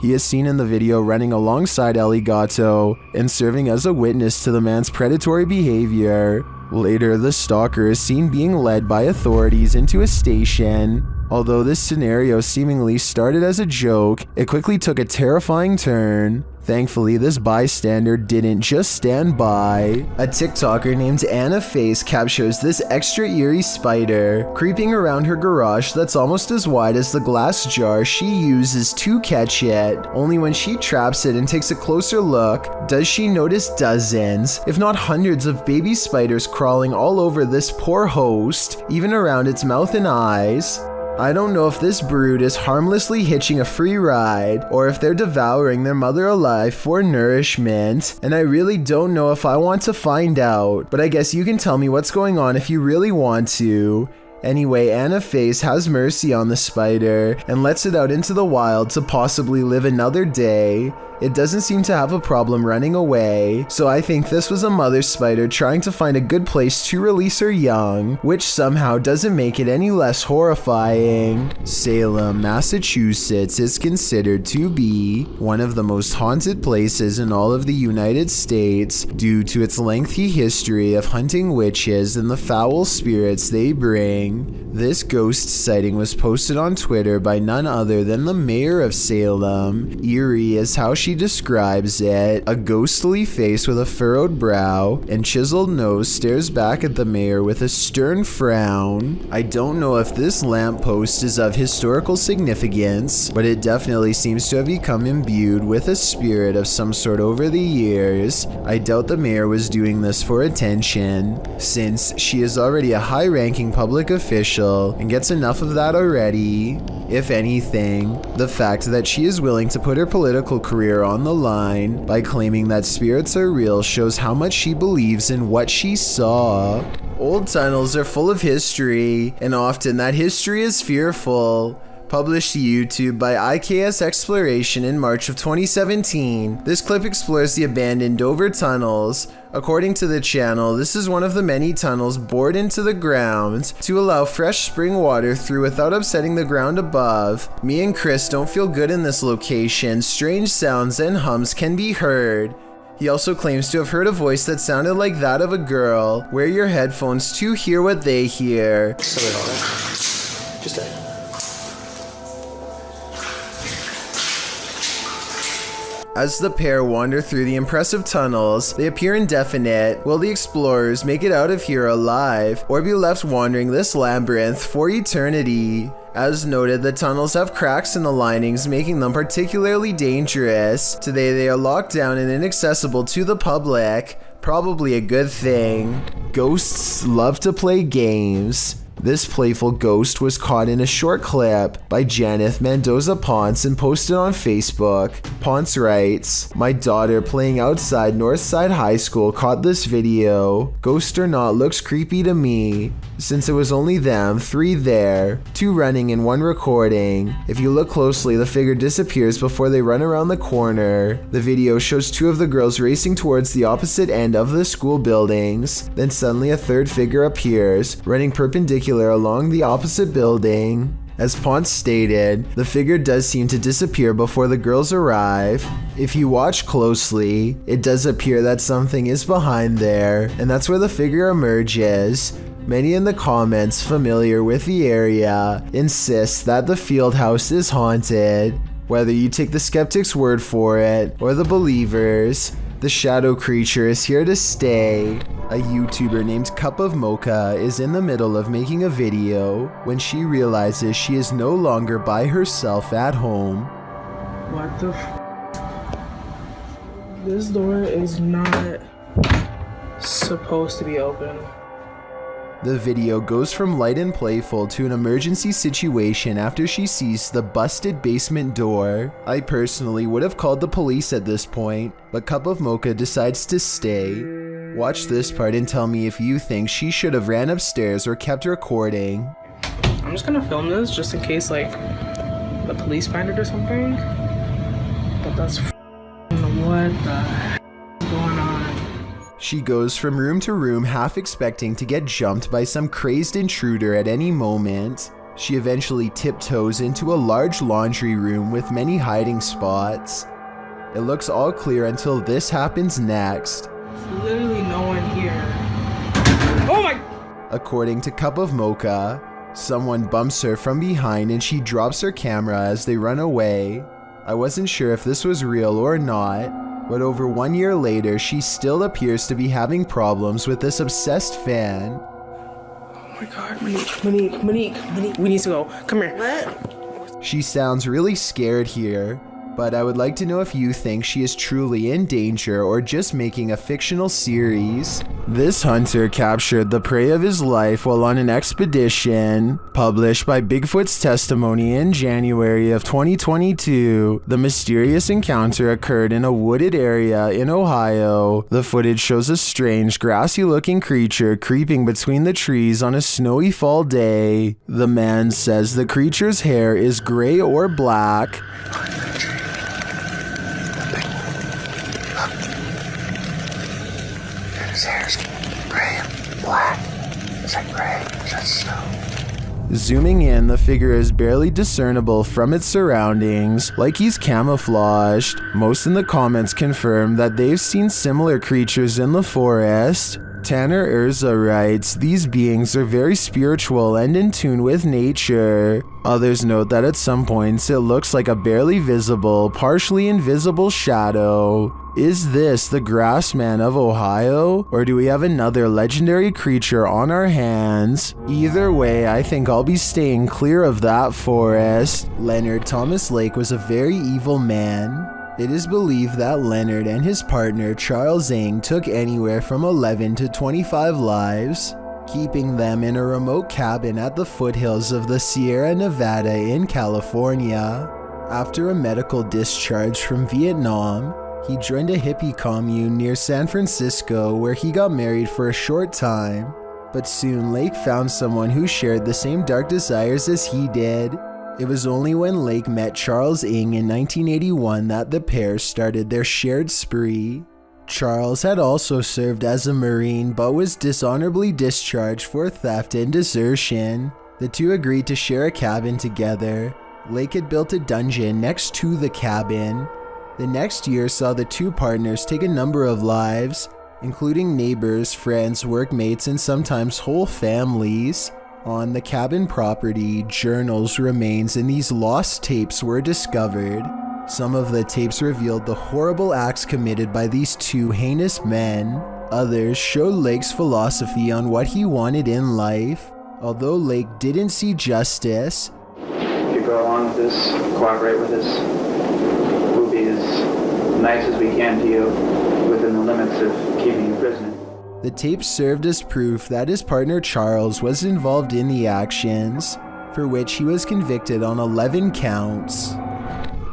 He is seen in the video running alongside Ellie Gatto and serving as a witness to the man's predatory behavior. Later, the stalker is seen being led by authorities into a station. Although this scenario seemingly started as a joke, it quickly took a terrifying turn. Thankfully, this bystander didn't just stand by. A TikToker named Anna Face captures this extra eerie spider creeping around her garage that's almost as wide as the glass jar she uses to catch it. Only when she traps it and takes a closer look, does she notice dozens, if not hundreds of baby spiders crawling all over this poor host, even around its mouth and eyes. I don't know if this brood is harmlessly hitching a free ride, or if they're devouring their mother alive for nourishment, and I really don't know if I want to find out, but I guess you can tell me what's going on if you really want to. Anyway, Anna Face has mercy on the spider and lets it out into the wild to possibly live another day. It doesn't seem to have a problem running away, so I think this was a mother spider trying to find a good place to release her young, which somehow doesn't make it any less horrifying. Salem, Massachusetts is considered to be one of the most haunted places in all of the United States due to its lengthy history of hunting witches and the foul spirits they bring. This ghost sighting was posted on Twitter by none other than the mayor of Salem. Eerie is how she describes it. A ghostly face with a furrowed brow and chiseled nose stares back at the mayor with a stern frown. I don't know if this lamppost is of historical significance, but it definitely seems to have become imbued with a spirit of some sort over the years. I doubt the mayor was doing this for attention, since she is already a high-ranking public official and gets enough of that already. If anything, the fact that she is willing to put her political career on the line by claiming that spirits are real shows how much she believes in what she saw. Old tunnels are full of history, and often that history is fearful. Published to YouTube by IKS Exploration in March of 2017, this clip explores the abandoned Dover tunnels. According to the channel, this is one of the many tunnels bored into the ground to allow fresh spring water through without upsetting the ground above. Me and Chris don't feel good in this location. Strange sounds and hums can be heard. He also claims to have heard a voice that sounded like that of a girl. Wear your headphones to hear what they hear. Just a... As the pair wander through the impressive tunnels, they appear indefinite. Will the explorers make it out of here alive, or be left wandering this labyrinth for eternity? As noted, the tunnels have cracks in the linings, making them particularly dangerous. Today they are locked down and inaccessible to the public. Probably a good thing. Ghosts love to play games. This playful ghost was caught in a short clip by Janeth Mendoza Ponce and posted on Facebook. Ponce writes, "My daughter playing outside Northside High School caught this video. Ghost or not, looks creepy to me. Since it was only them, 3 there, 2 running and 1 recording. If you look closely, the figure disappears before they run around the corner. The video shows 2 of the girls racing towards the opposite end of the school buildings. Then suddenly a 3rd figure appears, running perpendicular along the opposite building." As Ponce stated, the figure does seem to disappear before the girls arrive. If you watch closely, it does appear that something is behind there, and that's where the figure emerges. Many in the comments familiar with the area insist that the field house is haunted. Whether you take the skeptic's word for it or the believers, the shadow creature is here to stay. A YouTuber named Cup of Mocha is in the middle of making a video when she realizes she is no longer by herself at home. What the This door is not supposed to be open. The video goes from light and playful to an emergency situation after she sees the busted basement door. I personally would have called the police at this point, but Cup of Mocha decides to stay. Watch this part and tell me if you think she should have ran upstairs or kept recording. I'm just gonna film this just in case like the police find it or something. But that's what the heck is going on? She goes from room to room half expecting to get jumped by some crazed intruder at any moment. She eventually tiptoes into a large laundry room with many hiding spots. It looks all clear until this happens next. There's literally no one here. Oh my! According to Cup of Mocha, someone bumps her from behind and she drops her camera as they run away. I wasn't sure if this was real or not, but over 1 year later, she still appears to be having problems with this obsessed fan. Oh my god, Monique, we need to go. Come here. What? She sounds really scared here, but I would like to know if you think she is truly in danger or just making a fictional series. This hunter captured the prey of his life while on an expedition. Published by Bigfoot's Testimony in January of 2022, the mysterious encounter occurred in a wooded area in Ohio. The footage shows a strange, grassy-looking creature creeping between the trees on a snowy fall day. The man says the creature's hair is gray or black. His hair's gray and black. Is that gray? Is that snow? Zooming in, the figure is barely discernible from its surroundings, like he's camouflaged. Most in the comments confirm that they've seen similar creatures in the forest. Tanner Urza writes, "These beings are very spiritual and in tune with nature." Others note that at some points it looks like a barely visible, partially invisible shadow. Is this the Grassman of Ohio? Or do we have another legendary creature on our hands? Either way, I think I'll be staying clear of that forest. Leonard Thomas Lake was a very evil man. It is believed that Leonard and his partner Charles Zhang took anywhere from 11 to 25 lives, keeping them in a remote cabin at the foothills of the Sierra Nevada in California. After a medical discharge from Vietnam, he joined a hippie commune near San Francisco where he got married for a short time. But soon Lake found someone who shared the same dark desires as he did. It was only when Lake met Charles Ng in 1981 that the pair started their shared spree. Charles had also served as a Marine but was dishonorably discharged for theft and desertion. The two agreed to share a cabin together. Lake had built a dungeon next to the cabin. The next year saw the two partners take a number of lives, including neighbors, friends, workmates, and sometimes whole families. On the cabin property, journals, remains, and these lost tapes were discovered. Some of the tapes revealed the horrible acts committed by these two heinous men. Others showed Lake's philosophy on what he wanted in life. Although Lake didn't see justice, If you go along with this, cooperate with us, we'll be as nice as we can to you within the limits of keeping you prisoner. the tapes served as proof that his partner Charles was involved in the actions, for which he was convicted on 11 counts.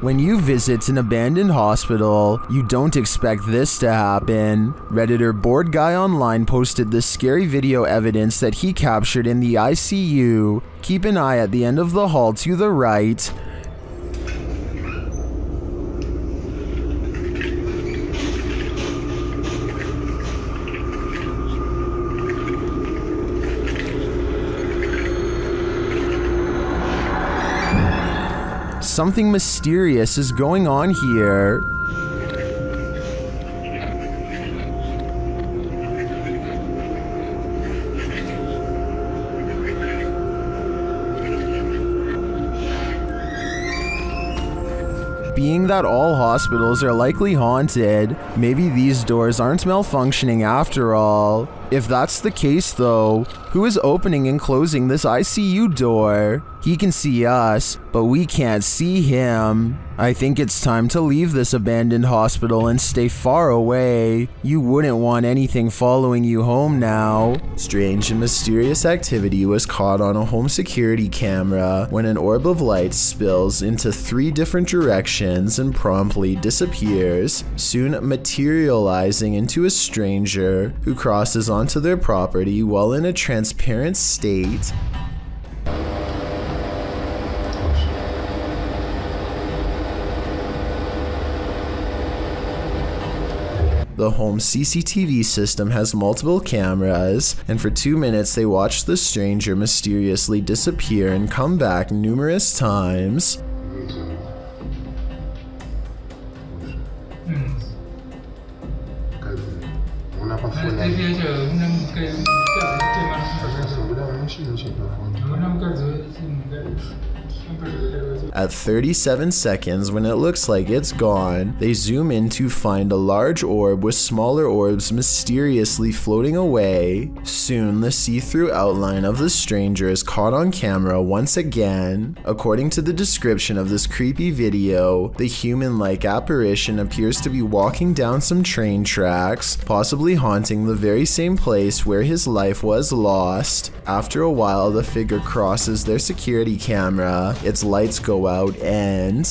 When you visit an abandoned hospital, you don't expect this to happen. Redditor Bored Guy Online posted this scary video evidence that he captured in the ICU. Keep an eye at the end of the hall to the right. Something mysterious is going on here. Being that all hospitals are likely haunted, maybe these doors aren't malfunctioning after all. If that's the case though, who is opening and closing this ICU door? He can see us, but we can't see him. I think it's time to leave this abandoned hospital and stay far away. You wouldn't want anything following you home now. Strange and mysterious activity was caught on a home security camera when an orb of light spills into 3 different directions and promptly disappears, soon materializing into a stranger who crosses onto their property while in a transparent state. The home CCTV system has multiple cameras, and for 2 minutes they watched the stranger mysteriously disappear and come back numerous times. At 37 seconds, when it looks like it's gone, they zoom in to find a large orb with smaller orbs mysteriously floating away. Soon, the see-through outline of the stranger is caught on camera once again. According to the description of this creepy video, the human-like apparition appears to be walking down some train tracks, possibly haunting the very same place where his life was lost. After a while, the figure crosses their security camera, its lights go out, and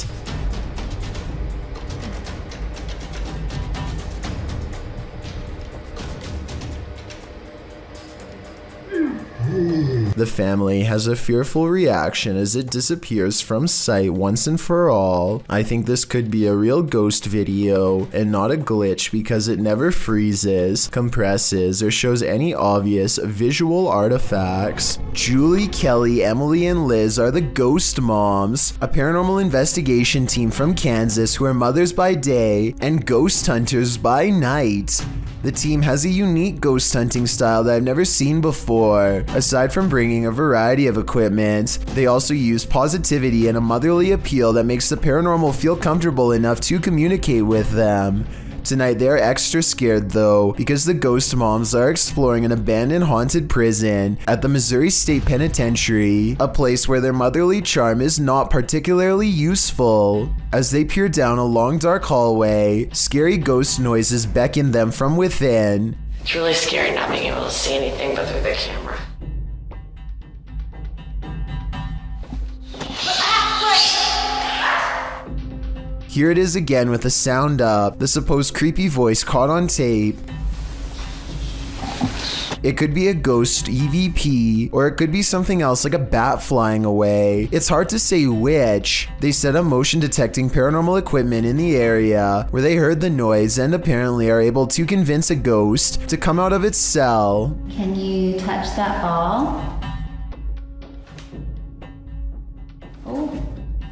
the family has a fearful reaction as it disappears from sight once and for all. I think this could be a real ghost video and not a glitch because it never freezes, compresses, or shows any obvious visual artifacts. Julie, Kelly, Emily, and Liz are the ghost moms, a paranormal investigation team from Kansas who are mothers by day and ghost hunters by night. The team has a unique ghost hunting style that I've never seen before. Aside from bringing a variety of equipment, they also use positivity and a motherly appeal that makes the paranormal feel comfortable enough to communicate with them. Tonight they're extra scared though, because the ghost moms are exploring an abandoned haunted prison at the Missouri State Penitentiary, a place where their motherly charm is not particularly useful. As they peer down a long dark hallway, scary ghost noises beckon them from within. It's really scary not being able to see anything but through the camera. Here it is again with the sound up, the supposed creepy voice caught on tape. It could be a ghost EVP, or it could be something else like a bat flying away. It's hard to say which. They set up motion detecting paranormal equipment in the area where they heard the noise and apparently are able to convince a ghost to come out of its cell. Can you touch that ball? Oh,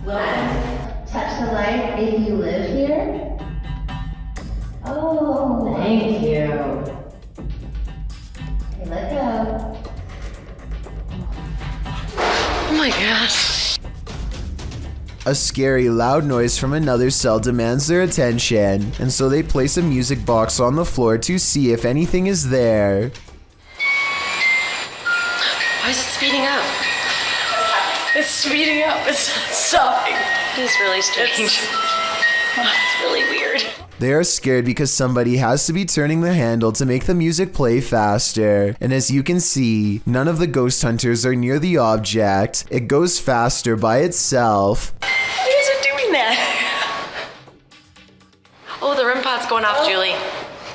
well, touch the light if you live here. Oh, thank you. Okay, let go. Oh my gosh. A scary loud noise from another cell demands their attention, and so they place a music box on the floor to see if anything is there. Why is it speeding up? It's speeding up. It's not stopping. It's really strange. It's really weird. They are scared because somebody has to be turning the handle to make the music play faster. And as you can see, none of the ghost hunters are near the object. It goes faster by itself. Why is it doing that? Oh, the REM pod's going off, Julie.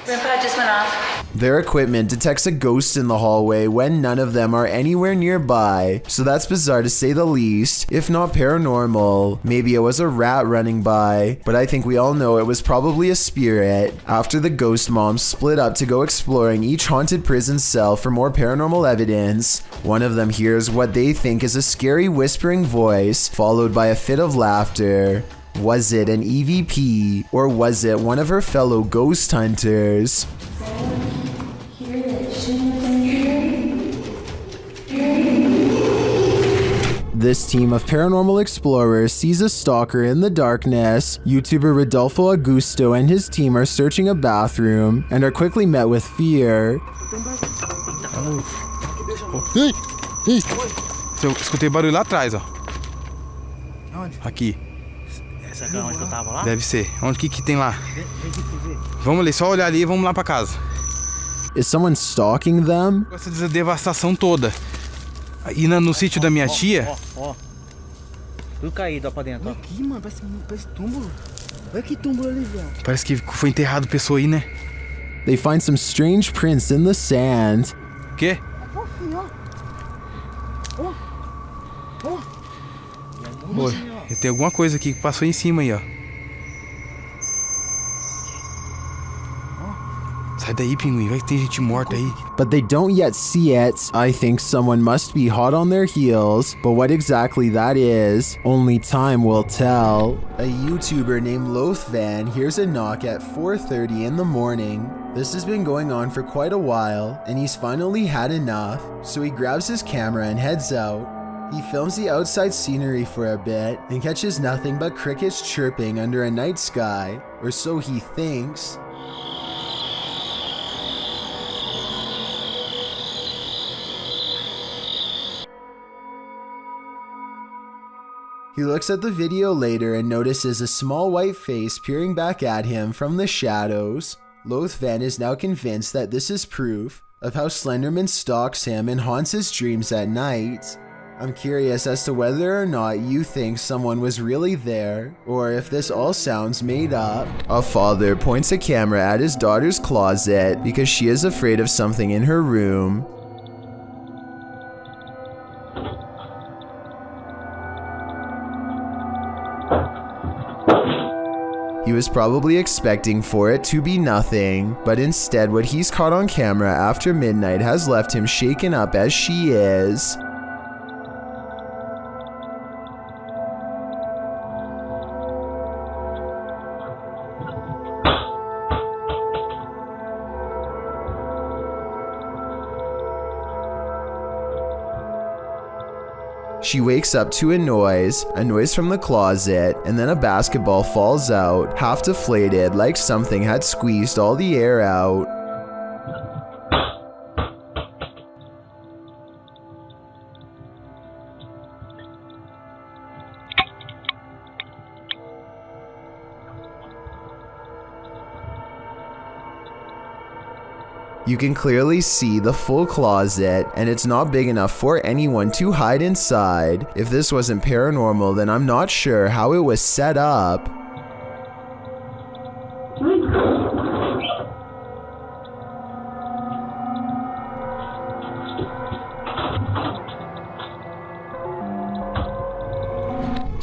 REM pod just went off. Their equipment detects a ghost in the hallway when none of them are anywhere nearby, so that's bizarre to say the least, if not paranormal. Maybe it was a rat running by, but I think we all know it was probably a spirit. After the ghost moms split up to go exploring each haunted prison cell for more paranormal evidence, one of them hears what they think is a scary whispering voice, followed by a fit of laughter. Was it an EVP, or was it one of her fellow ghost hunters? This team of paranormal explorers sees a stalker in the darkness. YouTuber Rodolfo Augusto and his team are searching a bathroom and are quickly met with fear. Ei! Ei! Eu escutei barulho lá atrás, ó. Aqui. Essa é onde eu tava lá? Deve ser. Onde que tem lá? Vamos ali, só olhar ali e vamos lá pra casa. Is someone stalking them? Essa devastação toda. E no sítio da minha tia. Ó. Tudo caído, ó, pra dentro. Olha aqui, mano, parece túmulo. Olha que túmulo ali, velho. Parece que foi enterrado pessoa aí, né? They find some strange prints in the sand. Quê? Oi, tem alguma coisa aqui que passou em cima aí, ó. Sai daí, pinguim, vai que tem gente morta aí. But they don't yet see it. I think someone must be hot on their heels, but what exactly that is, only time will tell. A YouTuber named Lothvan hears a knock at 4:30 in the morning. This has been going on for quite a while, and he's finally had enough, so he grabs his camera and heads out. He films the outside scenery for a bit and catches nothing but crickets chirping under a night sky, or so he thinks. He looks at the video later and notices a small white face peering back at him from the shadows. Lothvan is now convinced that this is proof of how Slenderman stalks him and haunts his dreams at night. I'm curious as to whether or not you think someone was really there, or if this all sounds made up. A father points a camera at his daughter's closet because she is afraid of something in her room. He was probably expecting for it to be nothing, but instead what he's caught on camera after midnight has left him shaken up as she is. She wakes up to a noise from the closet, and then a basketball falls out, half deflated like something had squeezed all the air out. You can clearly see the full closet, and it's not big enough for anyone to hide inside. If this wasn't paranormal, then I'm not sure how it was set up.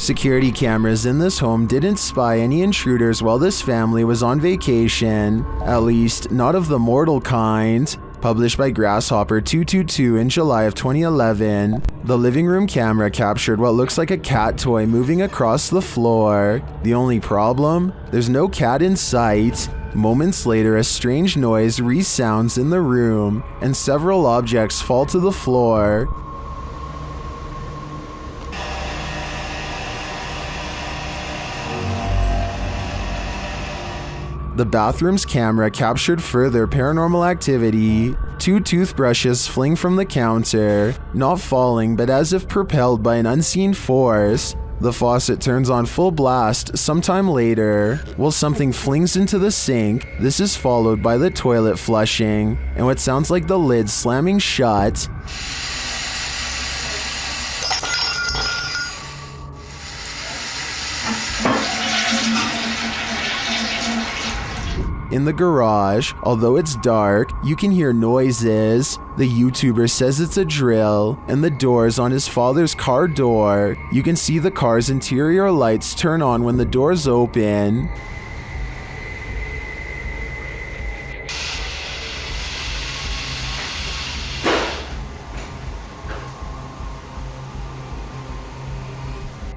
Security cameras in this home didn't spy any intruders while this family was on vacation, at least not of the mortal kind. Published by Grasshopper 222 in July of 2011, the living room camera captured what looks like a cat toy moving across the floor. The only problem? There's no cat in sight. Moments later, a strange noise resounds in the room, and several objects fall to the floor. The bathroom's camera captured further paranormal activity. 2 toothbrushes fling from the counter, not falling but as if propelled by an unseen force. The faucet turns on full blast sometime later, while something flings into the sink. This is followed by the toilet flushing, and what sounds like the lid slamming shut. In the garage, although it's dark, you can hear noises. The YouTuber says it's a drill, and the doors on his father's car door. You can see the car's interior lights turn on when the doors open.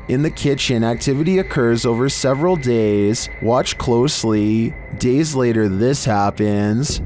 In the kitchen, activity occurs over several days. Watch closely. Days later, this happens.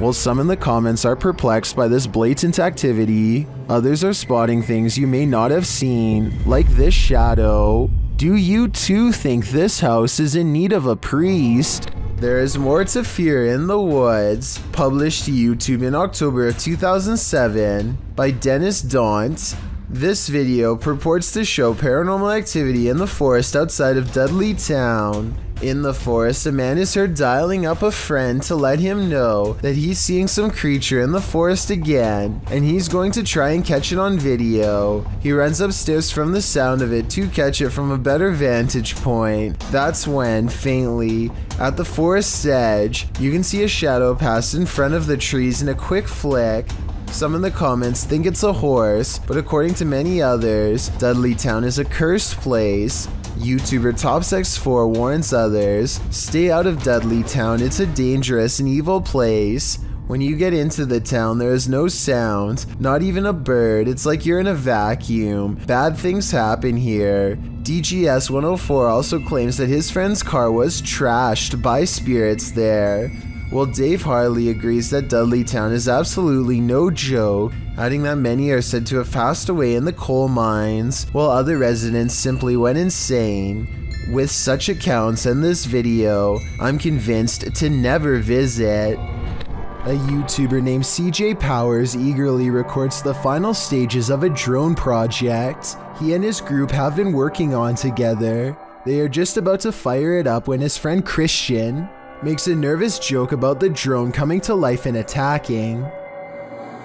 While some in the comments are perplexed by this blatant activity, others are spotting things you may not have seen, like this shadow. Do you too think this house is in need of a priest? There is more to fear in the woods, published to YouTube in October of 2007 by Dennis Daunt. This video purports to show paranormal activity in the forest outside of Dudley town. In the forest, a man is heard dialing up a friend to let him know that he's seeing some creature in the forest again, and he's going to try and catch it on video. He runs upstairs from the sound of it to catch it from a better vantage point. That's when, faintly, at the forest's edge, you can see a shadow pass in front of the trees in a quick flick. Some in the comments think it's a horse, but according to many others, Dudley Town is a cursed place. YouTuber TopsX4 warns others, stay out of Dudley Town, it's a dangerous and evil place. When you get into the town, there is no sound, not even a bird, it's like you're in a vacuum. Bad things happen here. DGS 104 also claims that his friend's car was trashed by spirits there. Well, Dave Harley agrees that Dudley Town is absolutely no joke, adding that many are said to have passed away in the coal mines, while other residents simply went insane. With such accounts and this video, I'm convinced to never visit. A YouTuber named CJ Powers eagerly records the final stages of a drone project he and his group have been working on together. They are just about to fire it up when his friend Christian makes a nervous joke about the drone coming to life and attacking.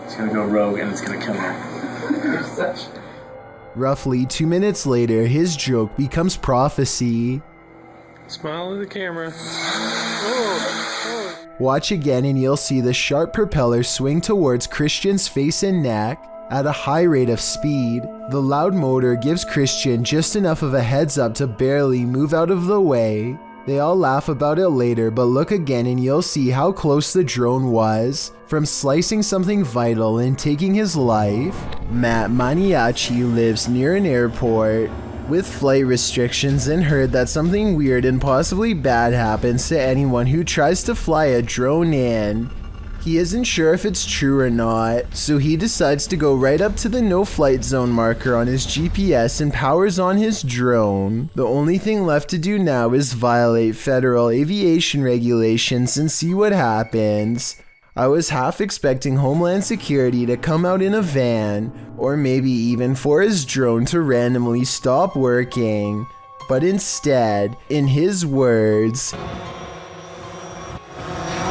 It's gonna go rogue and it's gonna kill her. Roughly 2 minutes later, his joke becomes prophecy. Smile at the camera. Watch again and you'll see the sharp propeller swing towards Christian's face and neck at a high rate of speed. The loud motor gives Christian just enough of a heads up to barely move out of the way. They all laugh about it later, but look again and you'll see how close the drone was from slicing something vital and taking his life. Matt Maniaci lives near an airport with flight restrictions and heard that something weird and possibly bad happens to anyone who tries to fly a drone in. He isn't sure if it's true or not, so he decides to go right up to the no flight zone marker on his GPS and powers on his drone. The only thing left to do now is violate federal aviation regulations and see what happens. I was half expecting Homeland Security to come out in a van, or maybe even for his drone to randomly stop working. But instead, in his words,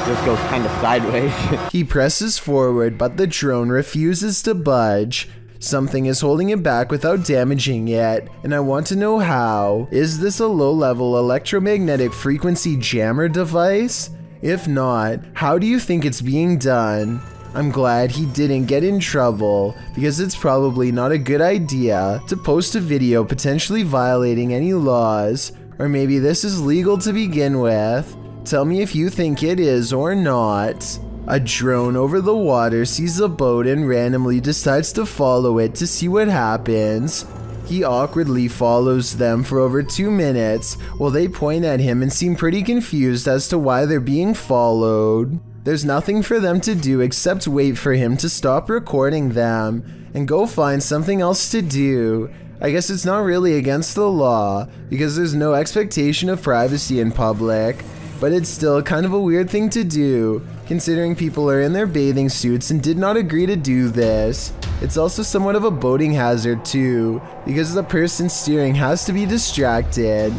just goes kind of sideways. He presses forward, but the drone refuses to budge. Something is holding it back without damaging it, and I want to know how. Is this a low-level electromagnetic frequency jammer device? If not, how do you think it's being done? I'm glad he didn't get in trouble, because it's probably not a good idea to post a video potentially violating any laws, or maybe this is legal to begin with. Tell me if you think it is or not. A drone over the water sees a boat and randomly decides to follow it to see what happens. He awkwardly follows them for over 2 minutes while they point at him and seem pretty confused as to why they're being followed. There's nothing for them to do except wait for him to stop recording them and go find something else to do. I guess it's not really against the law because there's no expectation of privacy in public, but it's still kind of a weird thing to do considering people are in their bathing suits and did not agree to do this. It's also somewhat of a boating hazard too, because the person steering has to be distracted.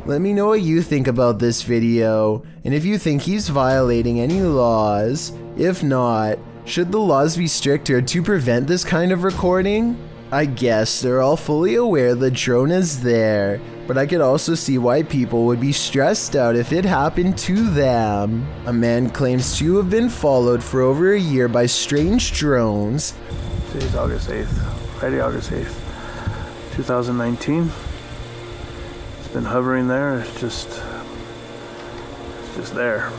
Let me know what you think about this video, and if you think he's violating any laws. If not, should the laws be stricter to prevent this kind of recording? I guess they're all fully aware the drone is there, but I could also see why people would be stressed out if it happened to them. A man claims to have been followed for over a year by strange drones. Today's August 8th, Friday, August 8th, 2019. It's been hovering there, it's just there.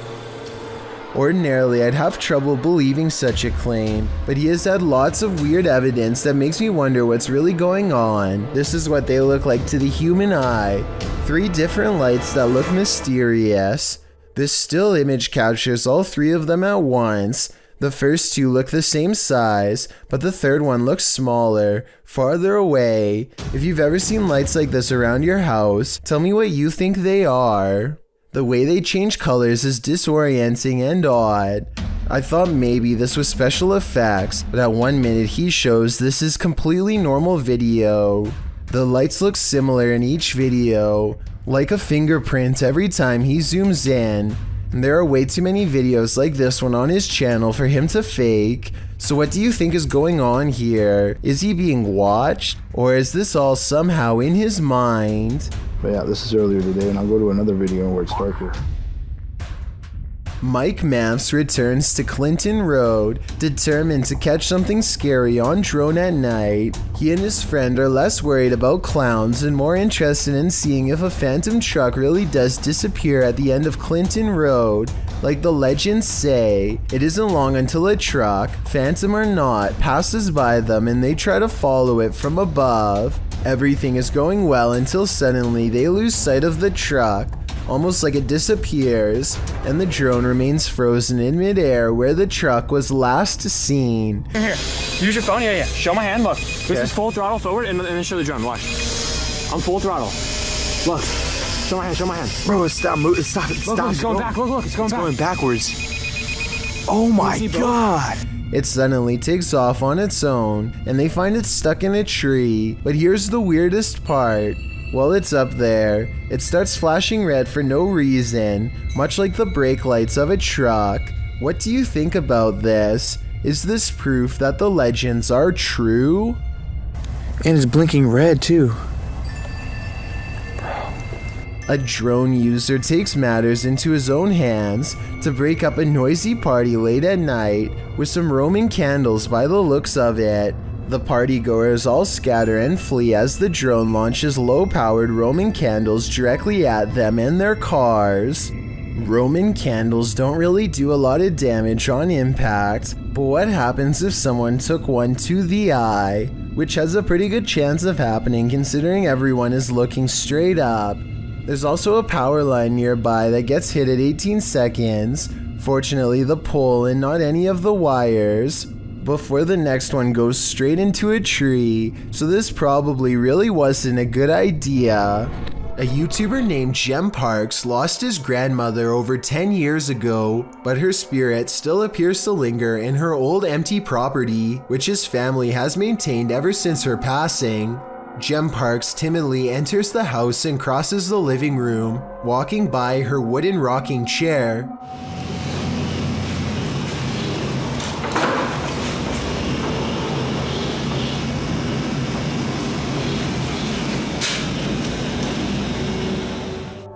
Ordinarily, I'd have trouble believing such a claim, but he has had lots of weird evidence that makes me wonder what's really going on. This is what they look like to the human eye. 3 different lights that look mysterious. This still image captures all 3 of them at once. The first 2 look the same size, but the third one looks smaller, farther away. If you've ever seen lights like this around your house, tell me what you think they are. The way they change colors is disorienting and odd. I thought maybe this was special effects, but at 1 minute he shows this is completely normal video. The lights look similar in each video, like a fingerprint every time he zooms in. And there are way too many videos like this one on his channel for him to fake. So what do you think is going on here? Is he being watched? Or is this all somehow in his mind? But yeah, this is earlier today, and I'll go to another video where it's darker. Mike Maps returns to Clinton Road, determined to catch something scary on drone at night. He and his friend are less worried about clowns and more interested in seeing if a phantom truck really does disappear at the end of Clinton Road. Like the legends say, it isn't long until a truck, phantom or not, passes by them and they try to follow it from above. Everything is going well until suddenly they lose sight of the truck, almost like it disappears, and the drone remains frozen in midair where the truck was last seen. Here, use your phone, yeah. Show my hand, look. This is full throttle forward and then show the drone, watch. I'm full throttle. Look, show my hand. Bro, stop moving, stop it, Look, it's going back, look, it's going back. It's going backwards. Oh my God. It suddenly takes off on its own, and they find it stuck in a tree. But here's the weirdest part. While it's up there, it starts flashing red for no reason, much like the brake lights of a truck. What do you think about this? Is this proof that the legends are true? And it's blinking red too. A drone user takes matters into his own hands to break up a noisy party late at night with some Roman candles by the looks of it. The partygoers all scatter and flee as the drone launches low-powered Roman candles directly at them and their cars. Roman candles don't really do a lot of damage on impact, but what happens if someone took one to the eye, which has a pretty good chance of happening considering everyone is looking straight up. There's also a power line nearby that gets hit at 18 seconds, fortunately the pole and not any of the wires, before the next one goes straight into a tree, so this probably really wasn't a good idea. A YouTuber named Jem Parks lost his grandmother over 10 years ago, but her spirit still appears to linger in her old empty property, which his family has maintained ever since her passing. Jem Parks timidly enters the house and crosses the living room, walking by her wooden rocking chair.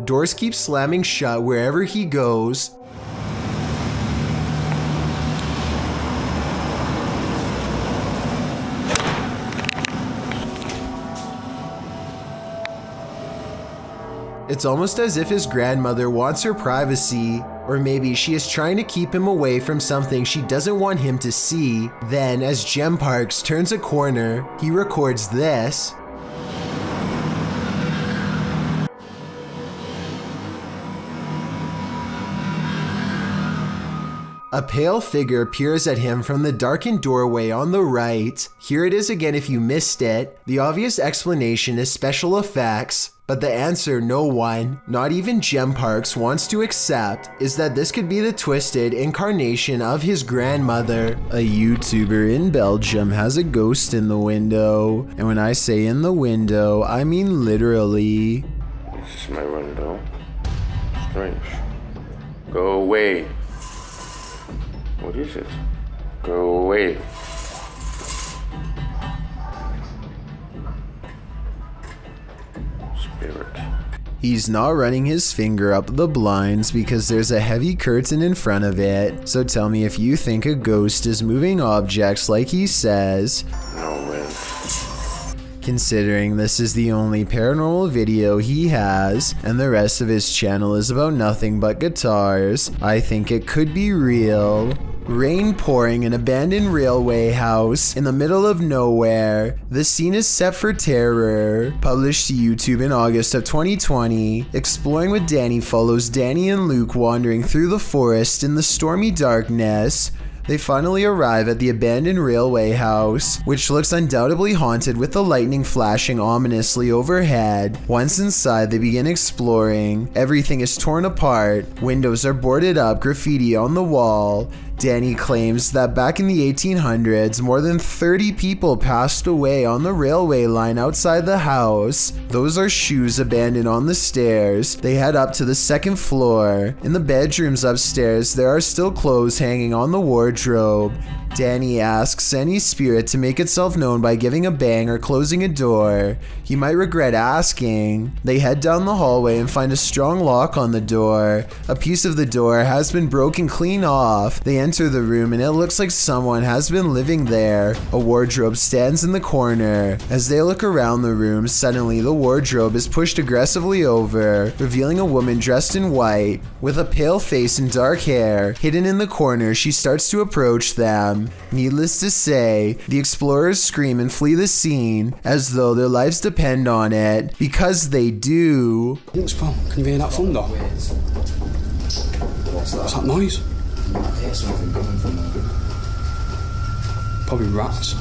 Doors keep slamming shut wherever he goes. It's almost as if his grandmother wants her privacy, or maybe she is trying to keep him away from something she doesn't want him to see. Then, as Jem Parks turns a corner, he records this. A pale figure peers at him from the darkened doorway on the right. Here it is again if you missed it. The obvious explanation is special effects, but the answer no one, not even Jem Parks, wants to accept is that this could be the twisted incarnation of his grandmother. A YouTuber in Belgium has a ghost in the window. And when I say in the window, I mean literally. This is my window. Strange. Go away. What is it? Go away. Spirit. He's not running his finger up the blinds because there's a heavy curtain in front of it. So tell me if you think a ghost is moving objects like he says. No wind. Considering this is the only paranormal video he has, and the rest of his channel is about nothing but guitars, I think it could be real. Rain pouring in an abandoned railway house in the middle of nowhere. The scene is set for terror. Published to YouTube in August of 2020. Exploring with Danny follows Danny and Luke wandering through the forest in the stormy darkness. They finally arrive at the abandoned railway house, which looks undoubtedly haunted with the lightning flashing ominously overhead. Once inside, they begin exploring. Everything is torn apart. Windows are boarded up, graffiti on the wall. Danny claims that back in the 1800s, more than 30 people passed away on the railway line outside the house. Those are shoes abandoned on the stairs. They head up to the second floor. In the bedrooms upstairs, there are still clothes hanging on the wardrobe. Danny asks any spirit to make itself known by giving a bang or closing a door. He might regret asking. They head down the hallway and find a strong lock on the door. A piece of the door has been broken clean off. They enter the room and it looks like someone has been living there. A wardrobe stands in the corner. As they look around the room, suddenly the wardrobe is pushed aggressively over, revealing a woman dressed in white, with a pale face and dark hair. Hidden in the corner, she starts to approach them. Needless to say, the explorers scream and flee the scene as though their lives depend on it, because they do. Looks fun. Can you hear that thunder? What's that noise? I hear something coming from there. Probably rats.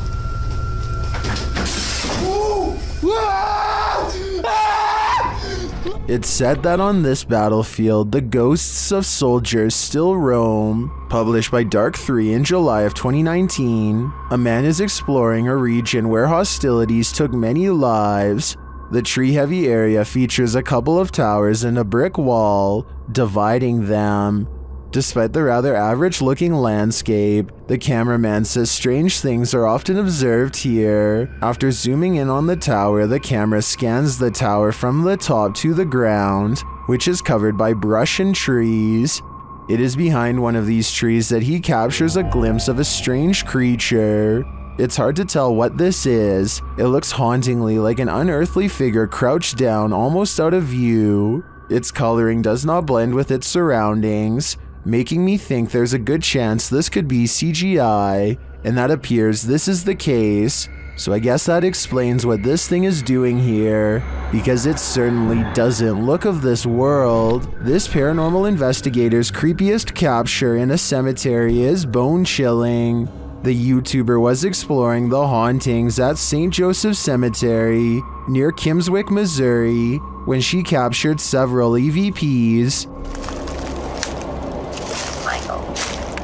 It's said that on this battlefield, the ghosts of soldiers still roam. Published by Dark 3 in July of 2019, a man is exploring a region where hostilities took many lives. The tree-heavy area features a couple of towers and a brick wall dividing them. Despite the rather average-looking landscape, the cameraman says strange things are often observed here. After zooming in on the tower, the camera scans the tower from the top to the ground, which is covered by brush and trees. It is behind one of these trees that he captures a glimpse of a strange creature. It's hard to tell what this is. It looks hauntingly like an unearthly figure crouched down, almost out of view. Its coloring does not blend with its surroundings, making me think there's a good chance this could be CGI, and that appears this is the case. So I guess that explains what this thing is doing here, because it certainly doesn't look of this world. This paranormal investigator's creepiest capture in a cemetery is bone-chilling. The YouTuber was exploring the hauntings at St. Joseph Cemetery near Kimswick, Missouri, when she captured several EVPs.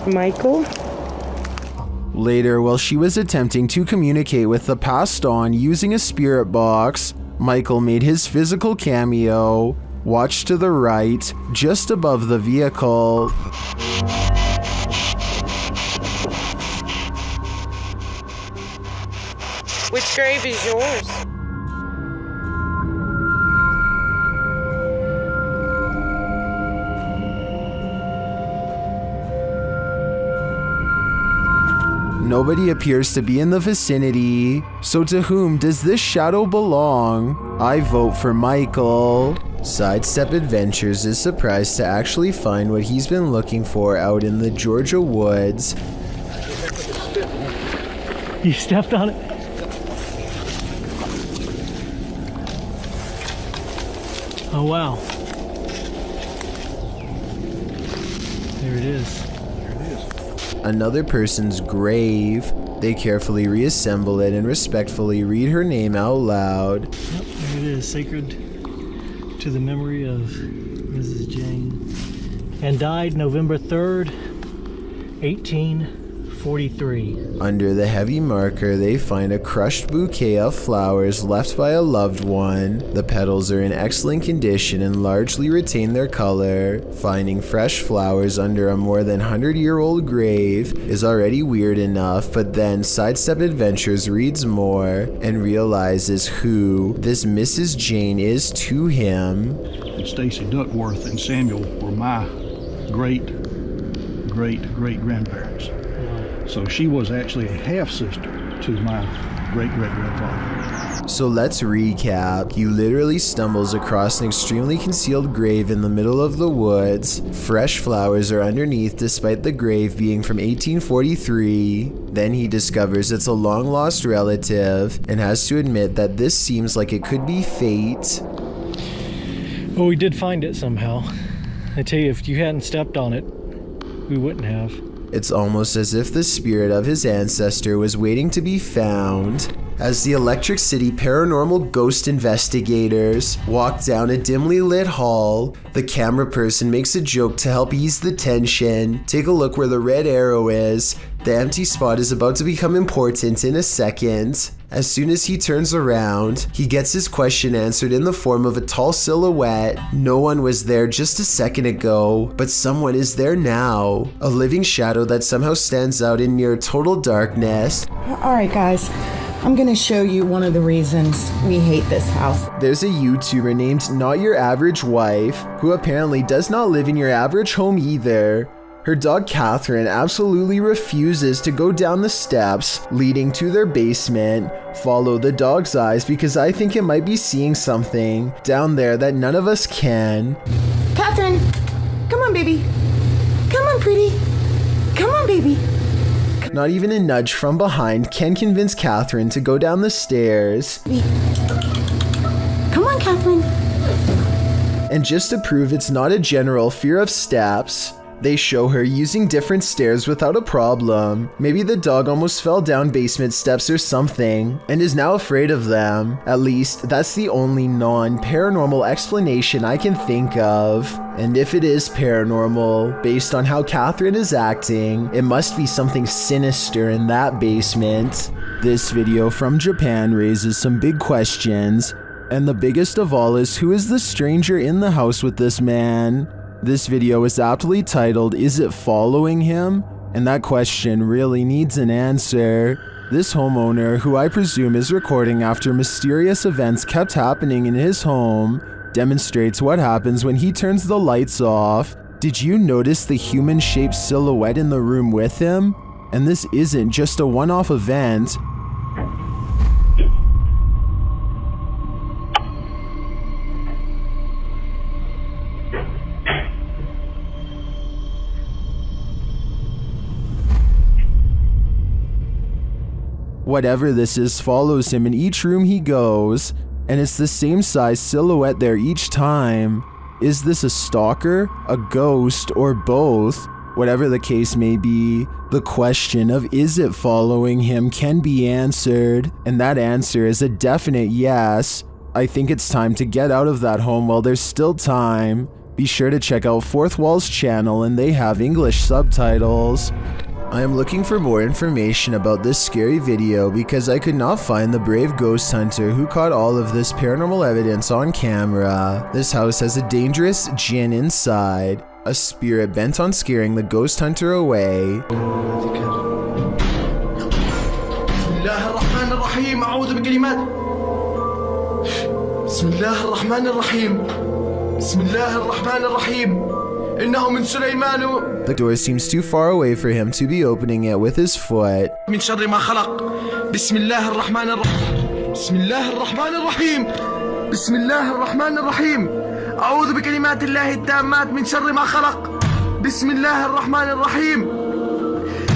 Michael? Later, while she was attempting to communicate with the passed on using a spirit box, Michael made his physical cameo. Watch to the right, just above the vehicle. Which grave is yours? nobody appears to be in the vicinity. So to whom does this shadow belong? I vote for Michael. Sidestep Adventures is surprised to actually find what he's been looking for out in the Georgia woods. You stepped on it? Oh wow. There it is. Another person's grave. They carefully reassemble it and respectfully read her name out loud. Yep, there it is. Sacred to the memory of Mrs. Jane. And died November 3rd, 1843. Under the heavy marker, they find a crushed bouquet of flowers left by a loved one. The petals are in excellent condition and largely retain their color. Finding fresh flowers under a more than 100-year-old grave is already weird enough, but then Sidestep Adventures reads more and realizes who this Mrs. Jane is to him. Stacy Duckworth and Samuel were my great-great-great-grandparents. So she was actually a half-sister to my great-great-grandfather. So let's recap. He literally stumbles across an extremely concealed grave in the middle of the woods. Fresh flowers are underneath despite the grave being from 1843. Then he discovers it's a long-lost relative and has to admit that this seems like it could be fate. Well, we did find it somehow. I tell you, if you hadn't stepped on it, we wouldn't have. It's almost as if the spirit of his ancestor was waiting to be found. As the Electric City paranormal ghost investigators walk down a dimly lit hall, the camera person makes a joke to help ease the tension. Take a look where the red arrow is. The empty spot is about to become important in a second. As soon as he turns around, he gets his question answered in the form of a tall silhouette. No one was there just a second ago, but someone is there now. A living shadow that somehow stands out in near total darkness. Alright guys, I'm gonna show you one of the reasons we hate this house. There's a YouTuber named Not Your Average Wife, who apparently does not live in your average home either. Her dog Catherine absolutely refuses to go down the steps leading to their basement. Follow the dog's eyes because I think it might be seeing something down there that none of us can. Catherine, come on baby. Come on pretty. Come on baby. Not even a nudge from behind can convince Catherine to go down the stairs. Come on Catherine. And just to prove it's not a general fear of steps, they show her using different stairs without a problem. Maybe the dog almost fell down basement steps or something and is now afraid of them. At least, that's the only non-paranormal explanation I can think of. And if it is paranormal, based on how Catherine is acting, it must be something sinister in that basement. This video from Japan raises some big questions, and the biggest of all is who is the stranger in the house with this man? This video is aptly titled, "Is it following him?" And that question really needs an answer. This homeowner, who I presume is recording after mysterious events kept happening in his home, demonstrates what happens when he turns the lights off. Did you notice the human-shaped silhouette in the room with him? And this isn't just a one-off event. Whatever this is follows him in each room he goes, and it's the same size silhouette there each time. Is this a stalker, a ghost, or both? Whatever the case may be, the question of is it following him can be answered, and that answer is a definite yes. I think it's time to get out of that home while there's still time. Be sure to check out Fourth Wall's channel and they have English subtitles. I am looking for more information about this scary video because I could not find the brave ghost hunter who caught all of this paranormal evidence on camera. This house has a dangerous jinn inside, a spirit bent on scaring the ghost hunter away. إنه من سليمان The door seems too far away for him to be opening it with his foot. من شر ما خلق بسم الله الرحمن الرحيم بسم الله الرحمن الرحيم بسم الله الرحمن الرحيم أعوذ بكلمات الله التامات من شر ما خلق بسم الله الرحمن الرحيم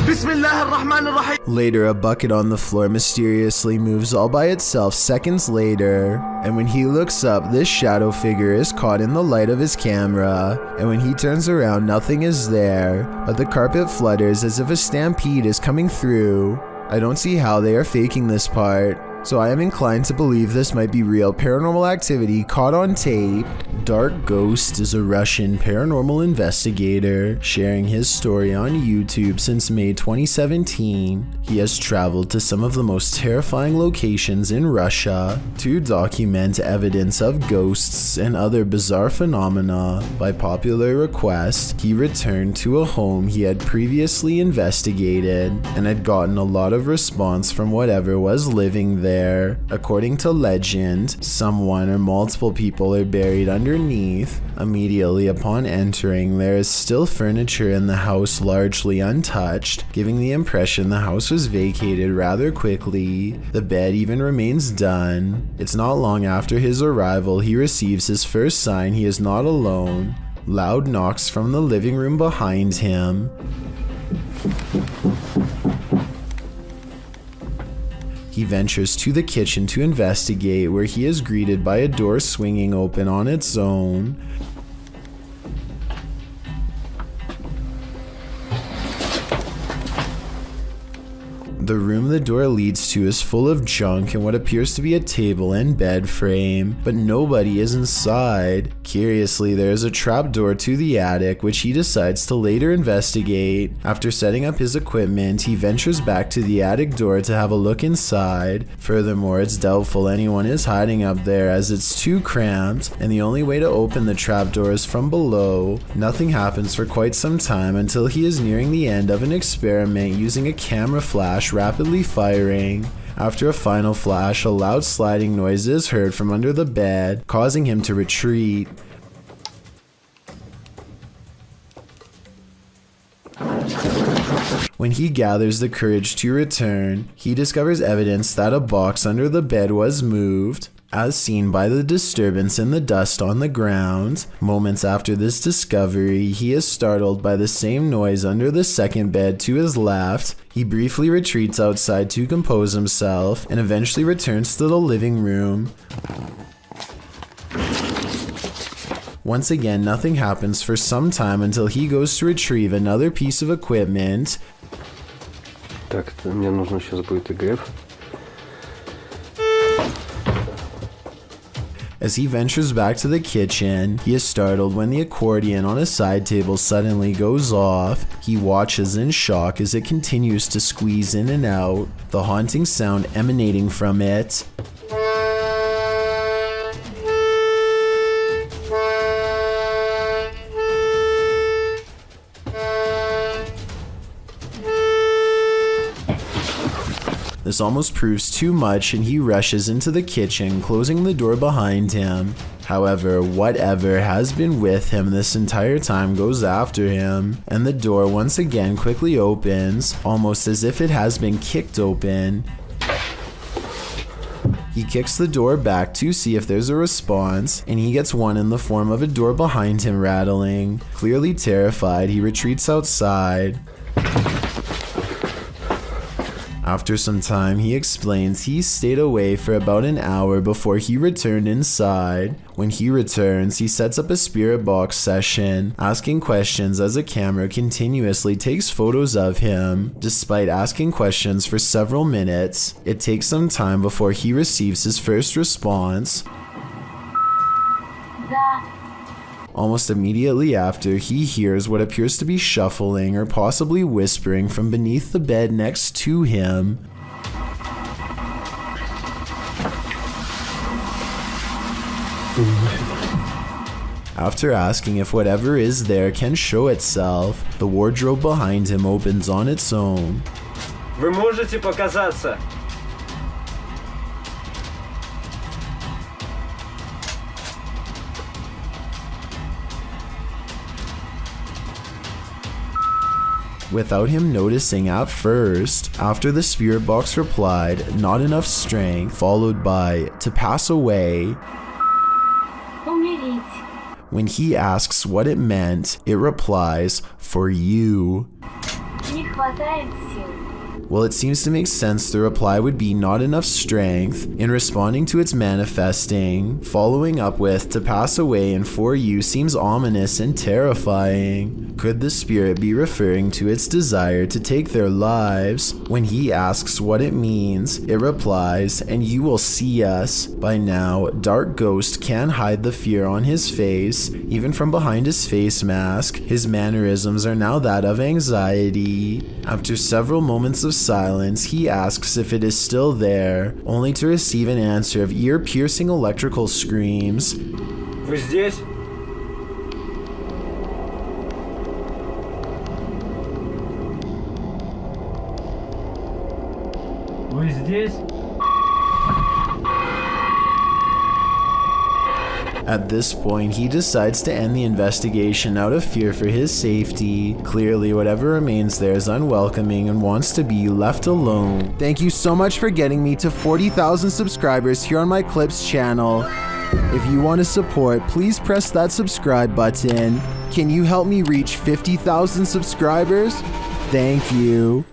بسم الله الرحمن الرحيم. Later, a bucket on the floor mysteriously moves all by itself seconds later, and when he looks up, this shadow figure is caught in the light of his camera, and when he turns around, nothing is there, but the carpet flutters as if a stampede is coming through. I don't see how they are faking this part, so I am inclined to believe this might be real paranormal activity caught on tape. Dark Ghost is a Russian paranormal investigator sharing his story on YouTube since May 2017. He has traveled to some of the most terrifying locations in Russia to document evidence of ghosts and other bizarre phenomena. By popular request, he returned to a home he had previously investigated and had gotten a lot of response from whatever was living there. According to legend, someone or multiple people are buried underneath. Immediately upon entering, there is still furniture in the house largely untouched, giving the impression the house was vacated rather quickly. The bed even remains done. It's not long after his arrival he receives his first sign he is not alone. Loud knocks from the living room behind him. He ventures to the kitchen to investigate, where he is greeted by a door swinging open on its own. The room the door leads to is full of junk and what appears to be a table and bed frame, but nobody is inside. Curiously, there is a trapdoor to the attic, which he decides to later investigate. After setting up his equipment, he ventures back to the attic door to have a look inside. Furthermore, it's doubtful anyone is hiding up there as it's too cramped, and the only way to open the trapdoor is from below. Nothing happens for quite some time until he is nearing the end of an experiment using a camera flash rapidly firing. After a final flash, a loud sliding noise is heard from under the bed, causing him to retreat. When he gathers the courage to return, he discovers evidence that a box under the bed was moved, as seen by the disturbance in the dust on the ground. Moments after this discovery, he is startled by the same noise under the second bed to his left. He briefly retreats outside to compose himself and eventually returns to the living room. Once again, nothing happens for some time until he goes to retrieve another piece of equipment. Так, мне нужно сейчас будет ИГФ. As he ventures back to the kitchen, he is startled when the accordion on a side table suddenly goes off. He watches in shock as it continues to squeeze in and out, the haunting sound emanating from it. This almost proves too much and he rushes into the kitchen, closing the door behind him. However, whatever has been with him this entire time goes after him, and the door once again quickly opens, almost as if it has been kicked open. He kicks the door back to see if there's a response, and he gets one in the form of a door behind him rattling. Clearly terrified, he retreats outside. After some time, he explains he stayed away for about an hour before he returned inside. When he returns, he sets up a spirit box session, asking questions as a camera continuously takes photos of him. Despite asking questions for several minutes, it takes some time before he receives his first response. Almost immediately after, he hears what appears to be shuffling or possibly whispering from beneath the bed next to him. After asking if whatever is there can show itself, the wardrobe behind him opens on its own. Вы можете показаться? without him noticing at first. After the spirit box replied, "Not enough strength," followed by "to pass away." When he asks what it meant, it replies, "for you." Well, it seems to make sense the reply would be "not enough strength" in responding to its manifesting. Following up with "to pass away" and "for you" seems ominous and terrifying. Could the spirit be referring to its desire to take their lives? When he asks what it means, it replies, "and you will see us." By now, Dark Ghost can hide the fear on his face, even from behind his face mask. His mannerisms are now that of anxiety. After several moments of silence, he asks if it is still there, only to receive an answer of ear-piercing electrical screams. Вы здесь? Вы здесь? At this point, he decides to end the investigation out of fear for his safety. Clearly, whatever remains there is unwelcoming and wants to be left alone. Thank you so much for getting me to 40,000 subscribers here on my Clips channel. If you want to support, please press that subscribe button. Can you help me reach 50,000 subscribers? Thank you.